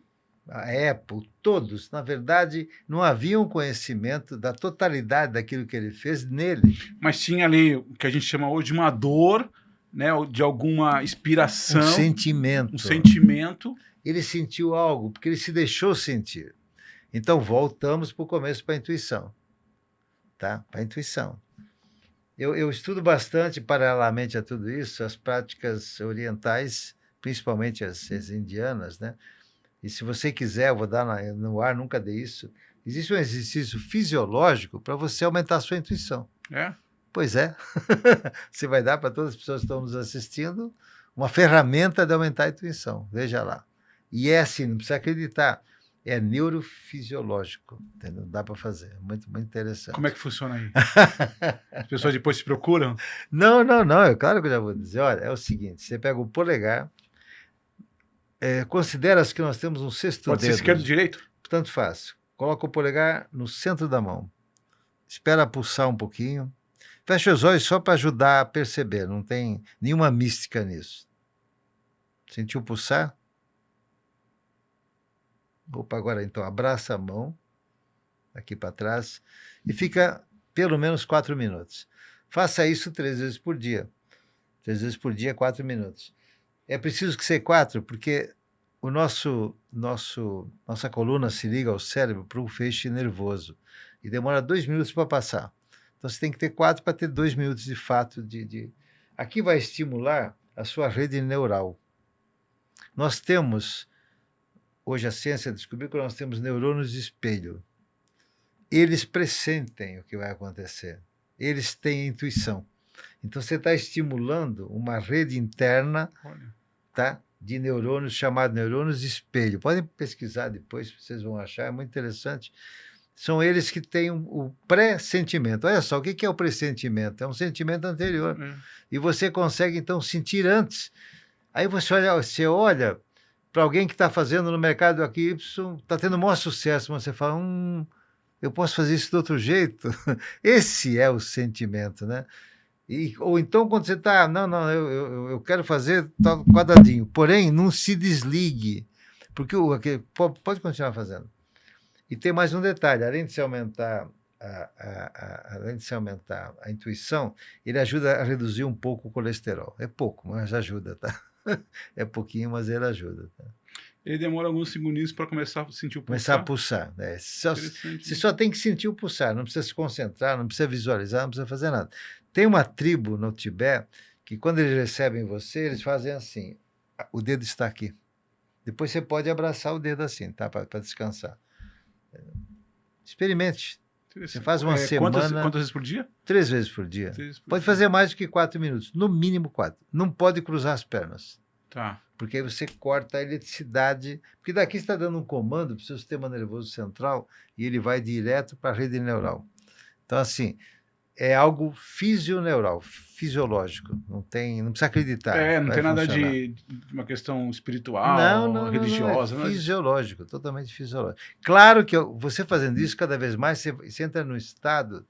a Apple, todos, na verdade, não havia um conhecimento da totalidade daquilo que ele fez nele. Mas tinha ali o que a gente chama hoje de uma dor, né, de alguma inspiração. Um sentimento. Um sentimento. Ele sentiu algo, porque ele se deixou sentir. Então, voltamos para o começo, para a intuição. Tá? Para a intuição. Eu estudo bastante, paralelamente a tudo isso, as práticas orientais, principalmente as indianas, né? E se você quiser, eu vou dar no ar, nunca dei isso. Existe um exercício fisiológico para você aumentar a sua intuição. É? Pois é. Você vai dar para todas as pessoas que estão nos assistindo uma ferramenta de aumentar a intuição. Veja lá. E é assim, não precisa acreditar. É neurofisiológico, entendeu? Dá para fazer, muito, muito interessante. Como é que funciona aí? As pessoas depois se procuram? Não, é claro que eu já vou dizer. Olha, é o seguinte, você pega o polegar, considera-se que nós temos um sexto dedo. Pode ser esquerdo ou direito? Tanto faz. Coloca o polegar no centro da mão. Espera pulsar um pouquinho. Fecha os olhos só para ajudar a perceber, não tem nenhuma mística nisso. Sentiu pulsar? Opa, agora então, abraça a mão, aqui para trás, e fica pelo menos 4 minutos. Faça isso 3 vezes por dia. 3 vezes por dia, 4 minutos. É preciso que seja 4, porque o nossa coluna se liga ao cérebro para um feixe nervoso, e demora 2 minutos para passar. Então você tem que ter 4 para ter 2 minutos de fato Aqui vai estimular a sua rede neural. Nós temos... Hoje a ciência descobriu que nós temos neurônios de espelho. Eles pressentem o que vai acontecer. Eles têm intuição. Então você está estimulando uma rede interna, tá, de neurônios, chamados neurônios de espelho. Podem pesquisar depois, vocês vão achar, é muito interessante. São eles que têm o pressentimento. Olha só, o que é o pressentimento? É um sentimento anterior. E você consegue, então, sentir antes. Aí você olha para alguém que está fazendo no mercado aqui, está tendo o maior sucesso, mas você fala, eu posso fazer isso de outro jeito? Esse é o sentimento, né? Ou então quando você está, eu quero fazer tal quadradinho, porém não se desligue, porque pode continuar fazendo. E tem mais um detalhe, além de se aumentar a intuição, ele ajuda a reduzir um pouco o colesterol. É pouco, mas ajuda, tá? É pouquinho, mas ele ajuda. Tá? Ele demora alguns segundinhos para começar a sentir o pulsar? Começar a pulsar. Você só tem que sentir o pulsar, não precisa se concentrar, não precisa visualizar, não precisa fazer nada. Tem uma tribo no Tibete que quando eles recebem você, eles fazem assim, o dedo está aqui. Depois você pode abraçar o dedo assim, tá? Para descansar. Experimente. Você faz uma semana... Quantas vezes por dia? 3 vezes por dia. 3 vezes por Pode dia. fazer mais do que 4 minutos. No mínimo 4. Não pode cruzar as pernas. Tá. Porque aí você corta a eletricidade. Porque daqui você está dando um comando para o seu sistema nervoso central e ele vai direto para a rede neural. Então, assim, é algo fisioneural, fisiológico. Não precisa acreditar. Não vai tem nada funcionar. de uma questão espiritual, Não, religiosa. é fisiológico, totalmente fisiológico. Claro que você fazendo isso, cada vez mais, você entra num estado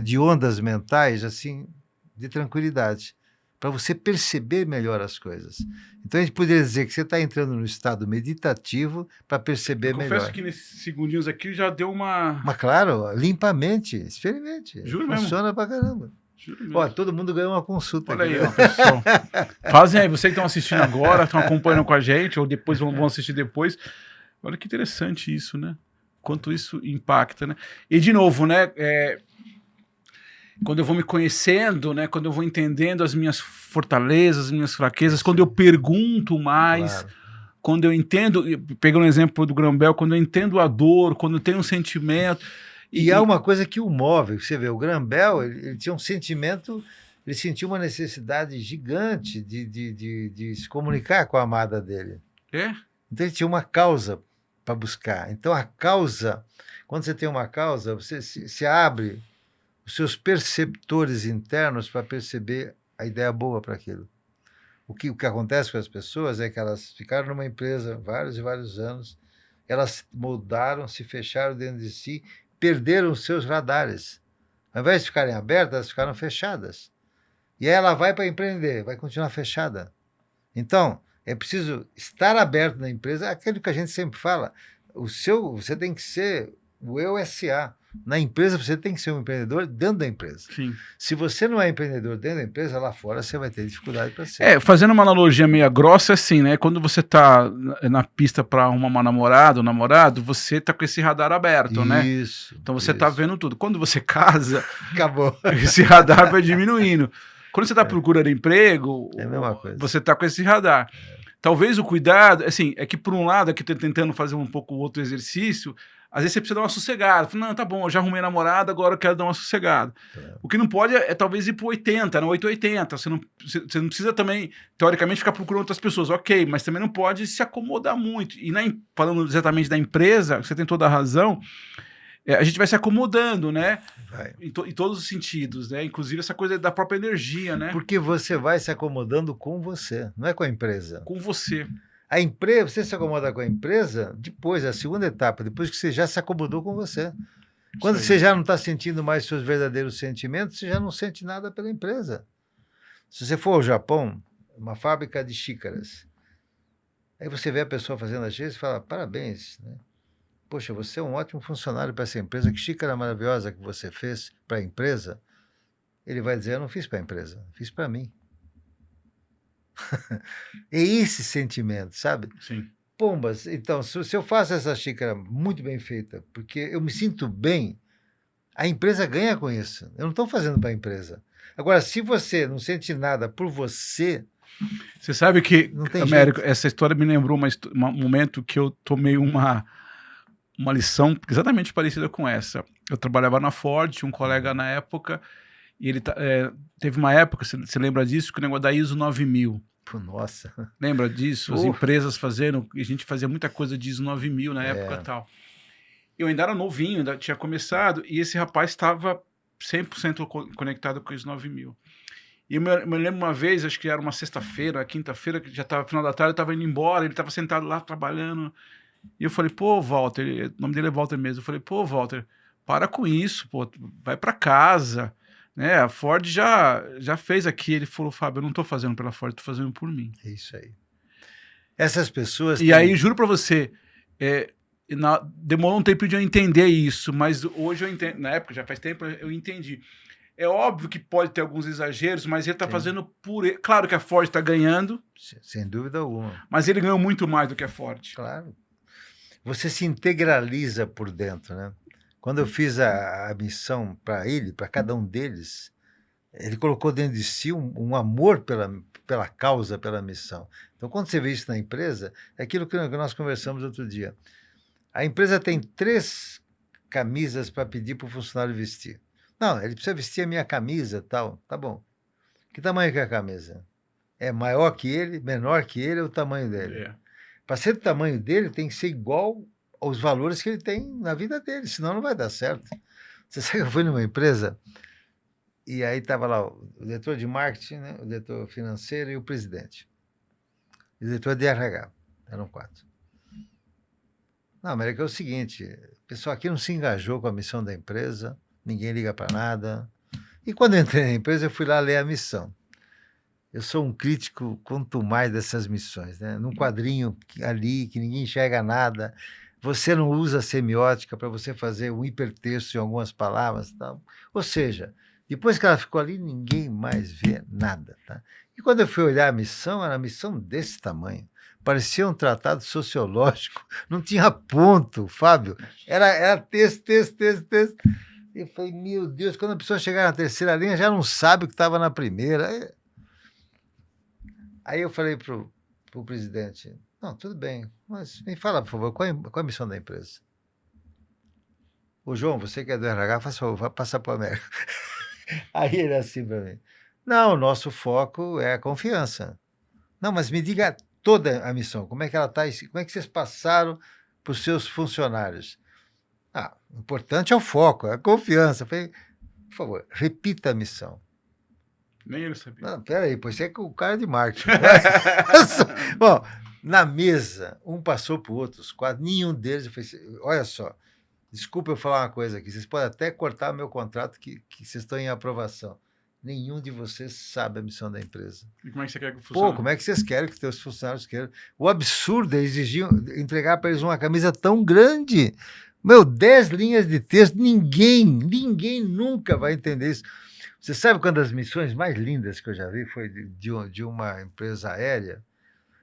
de ondas mentais, assim, de tranquilidade, para você perceber melhor as coisas. Então, a gente poderia dizer que você está entrando no estado meditativo para perceber melhor. Confesso que nesses segundinhos aqui já deu uma... Mas, claro, limpamente, experimente. Juro Funciona pra caramba. Juro mesmo. Ó, todo mundo ganhou uma consulta. Olha aqui, aí, né? ó, pessoal. Fazem aí, vocês que estão assistindo agora, estão acompanhando com a gente, ou depois vão assistir depois. Olha que interessante isso, né? Quanto isso impacta, né? E, de novo, né? Quando eu vou me conhecendo, né? Quando eu vou entendendo as minhas fortalezas, as minhas fraquezas, quando eu pergunto mais, Claro. quando eu entendo, pegando o exemplo do Graham-Bell, quando eu entendo a dor, quando eu tenho um sentimento... E há uma coisa que o move. Você vê, o Graham-Bell, ele tinha um sentimento, ele sentiu uma necessidade gigante de se comunicar com a amada dele. É? Então ele tinha uma causa para buscar. Então a causa, quando você tem uma causa, você se abre os seus perceptores internos para perceber a ideia boa para aquilo. O que acontece com as pessoas é que elas ficaram numa empresa vários e vários anos, elas moldaram, se fecharam dentro de si, perderam os seus radares. Ao invés de ficarem abertas, elas ficaram fechadas. E aí ela vai para empreender, vai continuar fechada. Então, é preciso estar aberto na empresa, aquilo que a gente sempre fala, você tem que ser o eu SA. Na empresa, você tem que ser um empreendedor dentro da empresa. Sim. Se você não é empreendedor dentro da empresa, lá fora você vai ter dificuldade para ser. Fazendo uma analogia meio grossa, assim, né? Quando você tá na pista para arrumar uma namorada ou namorado, você tá com esse radar aberto, né? Isso. Então você tá vendo tudo. Quando você casa, Acabou. esse radar vai diminuindo. Quando você tá procurando emprego, É a mesma coisa. você tá com esse radar. Talvez o cuidado, assim, é que por um lado, aqui eu tô tentando fazer um pouco outro exercício, às vezes você precisa dar uma sossegada. Fala, não, tá bom, eu já arrumei namorada, agora eu quero dar uma sossegada. O que não pode é talvez ir pro 80, não 880. Você não precisa também, teoricamente, ficar procurando outras pessoas. Ok, mas também não pode se acomodar muito. E falando exatamente da empresa, você tem toda a razão, a gente vai se acomodando, né? Vai. Em todos os sentidos, né? Inclusive essa coisa da própria energia, né? Porque você vai se acomodando com você, não é com a empresa. Com você. A empresa, você se acomoda com a empresa depois, a segunda etapa, depois que você já se acomodou com você. Quando você já não está sentindo mais seus verdadeiros sentimentos, você já não sente nada pela empresa. Se você for ao Japão, uma fábrica de xícaras, aí você vê a pessoa fazendo a xícara e fala, parabéns, né? Poxa, você é um ótimo funcionário para essa empresa, que xícara maravilhosa que você fez para a empresa. Ele vai dizer, eu não fiz para a empresa, fiz para mim. É esse sentimento, sabe? Sim. Pombas, então, se eu faço essa xícara muito bem feita, porque eu me sinto bem, a empresa ganha com isso. Eu não estou fazendo para a empresa. Agora, se você não sente nada por você... Você sabe que, Américo, essa história me lembrou um momento que eu tomei uma lição exatamente parecida com essa. Eu trabalhava na Ford, tinha um colega na época, e ele teve uma época, você lembra disso, que o negócio da ISO 9000. Nossa. Lembra disso? As empresas fazendo, a gente fazia muita coisa de ISO 9000 na época e tal. Eu ainda era novinho, ainda tinha começado, e esse rapaz estava 100% conectado com o ISO 9000. E eu me lembro uma vez, acho que era uma sexta-feira, quinta-feira, que já estava final da tarde, eu estava indo embora, ele estava sentado lá trabalhando, e eu falei, pô, Walter, o nome dele é Walter mesmo, eu falei, pô, Walter, para com isso, pô, vai para casa, né, a Ford já fez aqui. Ele falou, Fábio, eu não estou fazendo pela Ford, estou fazendo por mim. É isso aí. Essas pessoas... E aí, juro para você, demorou um tempo de eu entender isso, mas hoje eu entendo, na época, já faz tempo, eu entendi. É óbvio que pode ter alguns exageros, mas ele está fazendo por ele. Claro que a Ford está ganhando. Sem dúvida alguma. Mas ele ganhou muito mais do que a Ford. Claro. Você se integraliza por dentro, né? Quando eu fiz a missão para cada um deles, Ele colocou dentro de si um amor pela causa, pela missão. Então, quando você vê isso na empresa, é aquilo que nós conversamos outro dia. A empresa tem 3 camisas para pedir para o funcionário vestir. Não, ele precisa vestir a minha camisa, tal. Tá bom. Que tamanho que é a camisa? É maior que ele, menor que ele, é o tamanho dele. É. Para ser do tamanho dele, tem que ser igual aos valores que ele tem na vida dele, senão não vai dar certo. Você sabe que eu fui numa empresa e aí estava lá o diretor de marketing, né, o diretor financeiro e o presidente. E o diretor de RH. Eram 4. Não, América, é o seguinte, o pessoal aqui não se engajou com a missão da empresa, ninguém liga para nada. E quando eu entrei na empresa, eu fui lá ler a missão. Eu sou um crítico quanto mais dessas missões, né? Num quadrinho ali, que ninguém enxerga nada, você não usa semiótica para você fazer um hipertexto em algumas palavras, tal. Ou seja, depois que ela ficou ali, ninguém mais vê nada, tá? E quando eu fui olhar a missão, era uma missão desse tamanho. Parecia um tratado sociológico, não tinha ponto, Fábio. Era texto, texto, texto, texto. E eu falei, meu Deus, quando a pessoa chegar na terceira linha, já não sabe o que estava na primeira. Aí eu falei pro presidente, não, tudo bem, mas me fala, por favor, qual é a missão da empresa? Ô, João, você que é do RH, faça favor, vai passar para o Américo. Aí ele assim para mim, não, o nosso foco é a confiança. Não, mas me diga toda a missão, como é que ela está, como é que vocês passaram para os seus funcionários? Ah, o importante é o foco, é a confiança. Eu falei, por favor, repita a missão. Nem ele sabia. Não, peraí, pois é que o cara de marketing. Bom, na mesa, um passou para o outro, os 4, nenhum deles. Eu falei, olha só, desculpa eu falar uma coisa aqui, vocês podem até cortar meu contrato que vocês estão em aprovação. Nenhum de vocês sabe a missão da empresa. E como é que você quer que funcione? Pô, como é que vocês querem que os seus funcionários queiram? O absurdo é exigir entregar para eles uma camisa tão grande. Meu, 10 linhas de texto, ninguém nunca vai entender isso. Você sabe quando as missões mais lindas que eu já vi foi de uma empresa aérea,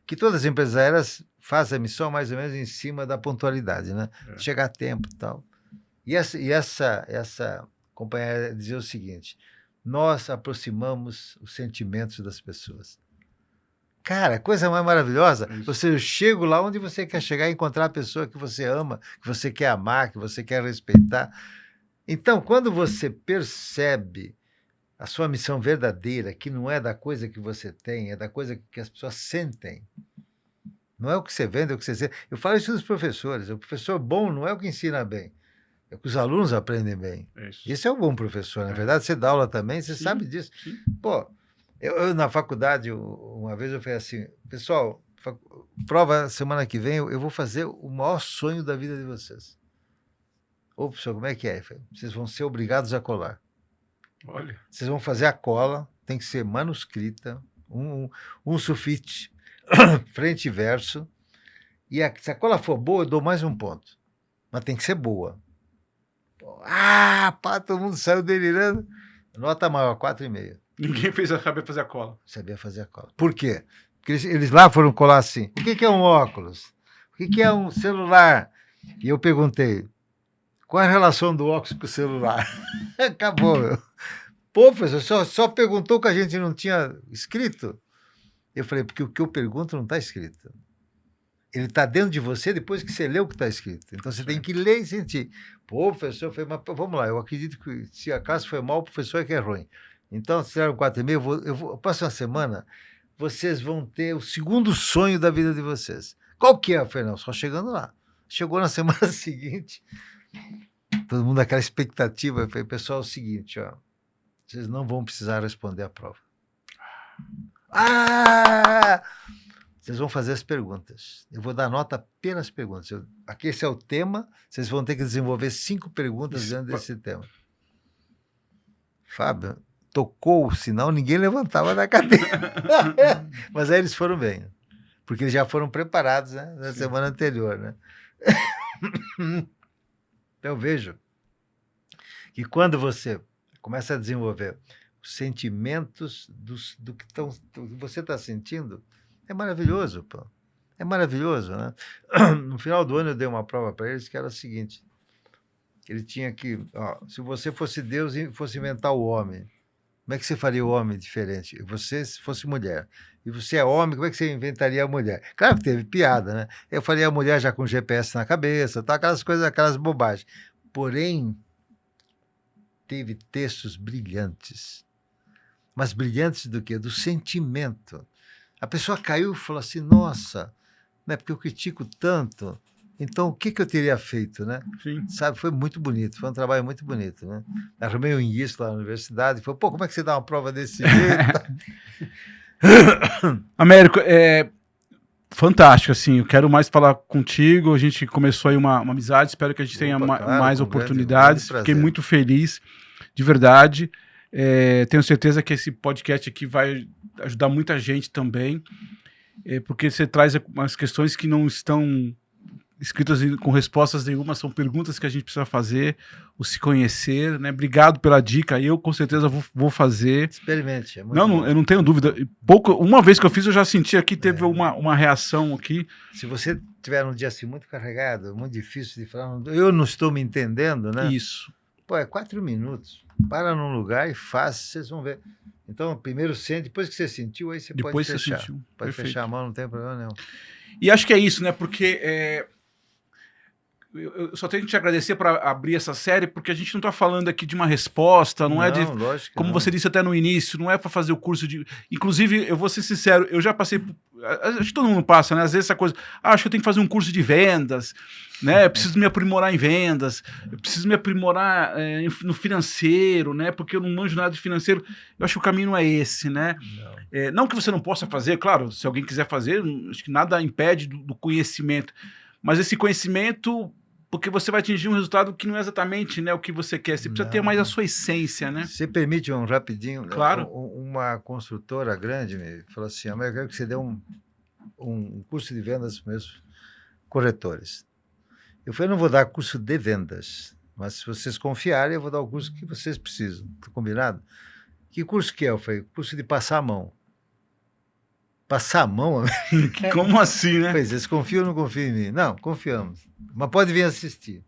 que todas as empresas aéreas fazem a missão mais ou menos em cima da pontualidade, né? É. Chegar a tempo e tal. E essa companhia aérea dizia o seguinte, nós aproximamos os sentimentos das pessoas. Cara, coisa mais maravilhosa. Você chega lá onde você quer chegar e encontrar a pessoa que você ama, que você quer amar, que você quer respeitar. Então, quando você percebe a sua missão verdadeira, que não é da coisa que você tem, é da coisa que as pessoas sentem. Não é o que você vende, é o que você sente. Eu falo isso dos professores. O professor bom não é o que ensina bem, é o que os alunos aprendem bem. Esse é o bom professor. Na verdade, você dá aula também, você sabe disso. Sim. Pô, eu na faculdade, uma vez eu falei assim, pessoal, prova semana que vem, eu vou fazer o maior sonho da vida de vocês. Ô, professor, como é que é? Falei, vocês vão ser obrigados a colar. Olha. Vocês vão fazer a cola, tem que ser manuscrita, um sulfite, frente e verso. E se a cola for boa, eu dou mais um ponto. Mas tem que ser boa. Pá, todo mundo saiu delirando. Nota maior, 4,5. Ninguém sabia fazer a cola. Sabia fazer a cola. Por quê? Porque eles lá foram colar assim. O que é um óculos? O que é um celular? E eu perguntei, qual é a relação do óculos com o celular? Acabou, meu. Pô, professor, só perguntou que a gente não tinha escrito? Eu falei, porque o que eu pergunto não está escrito. Ele está dentro de você depois que você leu o que está escrito. Então você tem que ler e sentir. Pô, professor, eu falei, mas vamos lá, eu acredito que se acaso foi mal, o professor é que é ruim. Então, se tiveram 4,5, próxima semana, vocês vão ter o segundo sonho da vida de vocês. Qual que é? Eu falei, não, só chegando lá. Chegou na semana seguinte, todo mundo aquela expectativa. Eu falei, pessoal, é o seguinte, ó. Vocês não vão precisar responder a prova. Vocês vão fazer as perguntas. Eu vou dar nota pelas perguntas. Aqui esse é o tema, vocês vão ter que desenvolver 5 perguntas dentro desse tema. Fábio, tocou o sinal, ninguém levantava da cadeira. Mas aí eles foram bem, porque eles já foram preparados, né, na semana anterior. Né? Então eu vejo que quando você começa a desenvolver os sentimentos do que você está sentindo, é maravilhoso, pô. É maravilhoso, né? No final do ano eu dei uma prova para eles que era o seguinte, ele tinha que, ó, se você fosse Deus e fosse inventar o homem, Como é que você faria o homem diferente? Você, se fosse mulher, e você é homem, como é que você inventaria a mulher? Claro que teve piada, né? Eu faria a mulher já com GPS na cabeça, tá? Aquelas coisas, aquelas bobagens. Porém, teve textos brilhantes. Mas brilhantes do quê? Do sentimento. A pessoa caiu e falou assim, nossa, né, porque eu critico tanto, então o que eu teria feito, né? Sim. Sabe, foi muito bonito, foi um trabalho muito bonito, né? Arrumei um inguiço lá na universidade, falei, pô, como é que você dá uma prova desse jeito? Américo, fantástico, assim, eu quero mais falar contigo, a gente começou aí uma amizade, espero que a gente tenha Opa, claro, mais com oportunidades, grande fiquei prazer. muito feliz, de verdade, tenho certeza que esse podcast aqui vai ajudar muita gente também, porque você traz umas questões que não estão escritas com respostas nenhuma, são perguntas que a gente precisa fazer, o se conhecer, né? Obrigado pela dica, eu com certeza vou fazer. Experimente, é muito Não, bom. eu não tenho dúvida. Uma vez que eu fiz, eu já senti aqui, teve uma reação aqui. Se você tiver um dia assim muito carregado, muito difícil de falar, eu não estou me entendendo, né? Isso. Pô, é 4 minutos. Para num lugar e faz, vocês vão ver. Então, primeiro sente, depois que você sentiu, aí você Depois pode fechar. você sentiu. Pode Perfeito. fechar a mão, não tem problema nenhum. E acho que é isso, né? Porque eu só tenho que te agradecer por abrir essa série, porque a gente não está falando aqui de uma resposta, não é de. Lógico que como não. você disse até no início, não é para fazer o curso de. Inclusive, eu vou ser sincero, eu já passei. Acho que todo mundo passa, né? Às vezes essa coisa. Acho que eu tenho que fazer um curso de vendas, né? Eu preciso me aprimorar em vendas, eu preciso me aprimorar no financeiro, né? Porque eu não manjo nada de financeiro. Eu acho que o caminho não é esse, né? Não. Não que você não possa fazer, claro, se alguém quiser fazer, acho que nada impede do conhecimento. Mas esse conhecimento, porque você vai atingir um resultado que não é exatamente, né, o que você quer. Você precisa ter mais a sua essência, né? Você permite um rapidinho? Claro. Uma construtora grande me falou assim, eu quero que você dê um curso de vendas para os meus corretores. Eu falei, não vou dar curso de vendas, mas se vocês confiarem, eu vou dar o curso que vocês precisam. Tá combinado? Que curso que é? Eu falei, curso de passar a mão. Passar a mão? Como assim, né? Pois, eles confiam ou não confiam em mim? Não, confiamos. Mas pode vir assistir.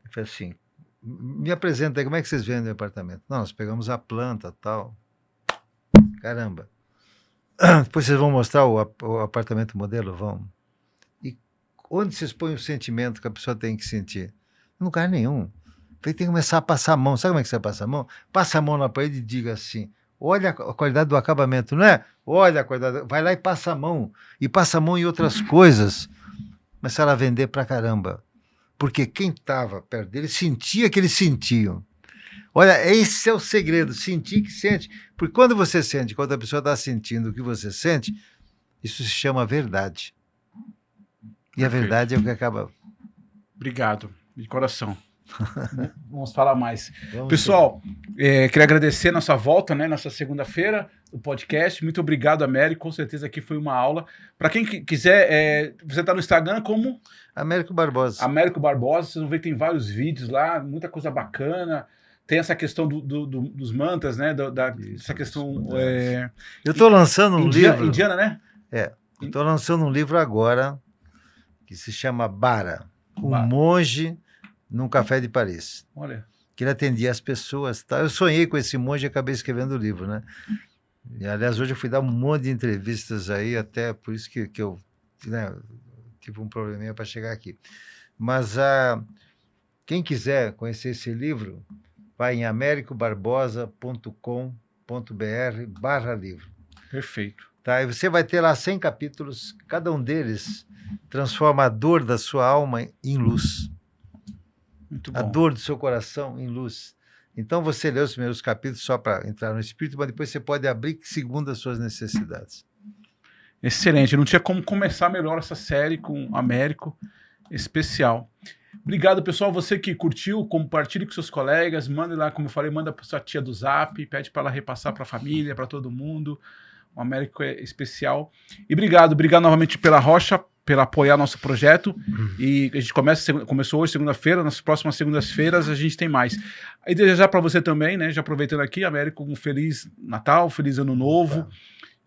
Eu falei assim, me apresenta aí, como é que vocês vendem o apartamento? Não, nós pegamos a planta tal. Caramba. Depois vocês vão mostrar o apartamento modelo? Vão. E onde vocês põem o sentimento que a pessoa tem que sentir? Em lugar nenhum. Tem que começar a passar a mão. Sabe como é que você passa a mão? Passa a mão na parede e diga assim, olha a qualidade do acabamento, não é? Olha a qualidade. Vai lá e passa a mão. E passa a mão em outras coisas. Começaram a vender pra caramba. Porque quem estava perto dele sentia que eles sentiam. Olha, esse é o segredo, sentir que sente. Porque quando você sente, quando a pessoa está sentindo o que você sente, isso se chama verdade. E a verdade é o que acaba. Obrigado, de coração. Vamos falar mais. Vamos Pessoal, queria agradecer nossa volta, né, nessa segunda-feira, o podcast. Muito obrigado, Américo. Com certeza aqui foi uma aula. Para quem quiser, você está no Instagram como? Américo Barbosa. Américo Barbosa. Vocês vão ver que tem vários vídeos lá, muita coisa bacana. Tem essa questão dos mantras, né? Essa questão. Eu estou lançando um livro. Indiana, né? Estou lançando um livro agora que se chama Bara, monge num café de Paris. Olha. Que ele atendia as pessoas. Tá? Eu sonhei com esse monge e acabei escrevendo o livro, né? E, aliás, hoje eu fui dar um monte de entrevistas aí, até por isso que eu tive um probleminha para chegar aqui. Mas quem quiser conhecer esse livro, vai em americobarbosa.com.br/livro. Perfeito. Tá? E você vai ter lá 100 capítulos, cada um deles transforma a dor da sua alma em luz. Muito bom. A dor do seu coração em luz. Então você lê os primeiros capítulos só para entrar no espírito, mas depois você pode abrir segundo as suas necessidades. Excelente. Não tinha como começar melhor essa série com Américo, especial. Obrigado, pessoal. Você que curtiu, compartilhe com seus colegas, manda lá, como eu falei, manda para sua tia do Zap, pede para ela repassar para a família, para todo mundo. O Américo é especial. E obrigado novamente pela Rocha, pela apoiar nosso projeto. E a gente começou hoje, segunda-feira, nas próximas segundas-feiras a gente tem mais. E desejar para você também, né, já aproveitando aqui, Américo, um feliz Natal, feliz Ano Novo.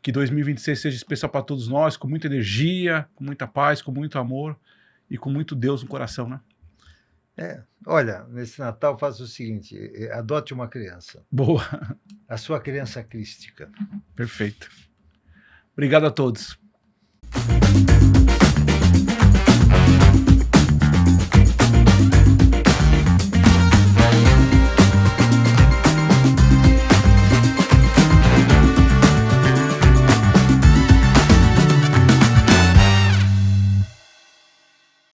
Que 2026 seja especial para todos nós, com muita energia, com muita paz, com muito amor e com muito Deus no coração, né? Olha, nesse Natal faça o seguinte, adote uma criança, Boa, a sua criança crística. perfeito. Obrigado a todos.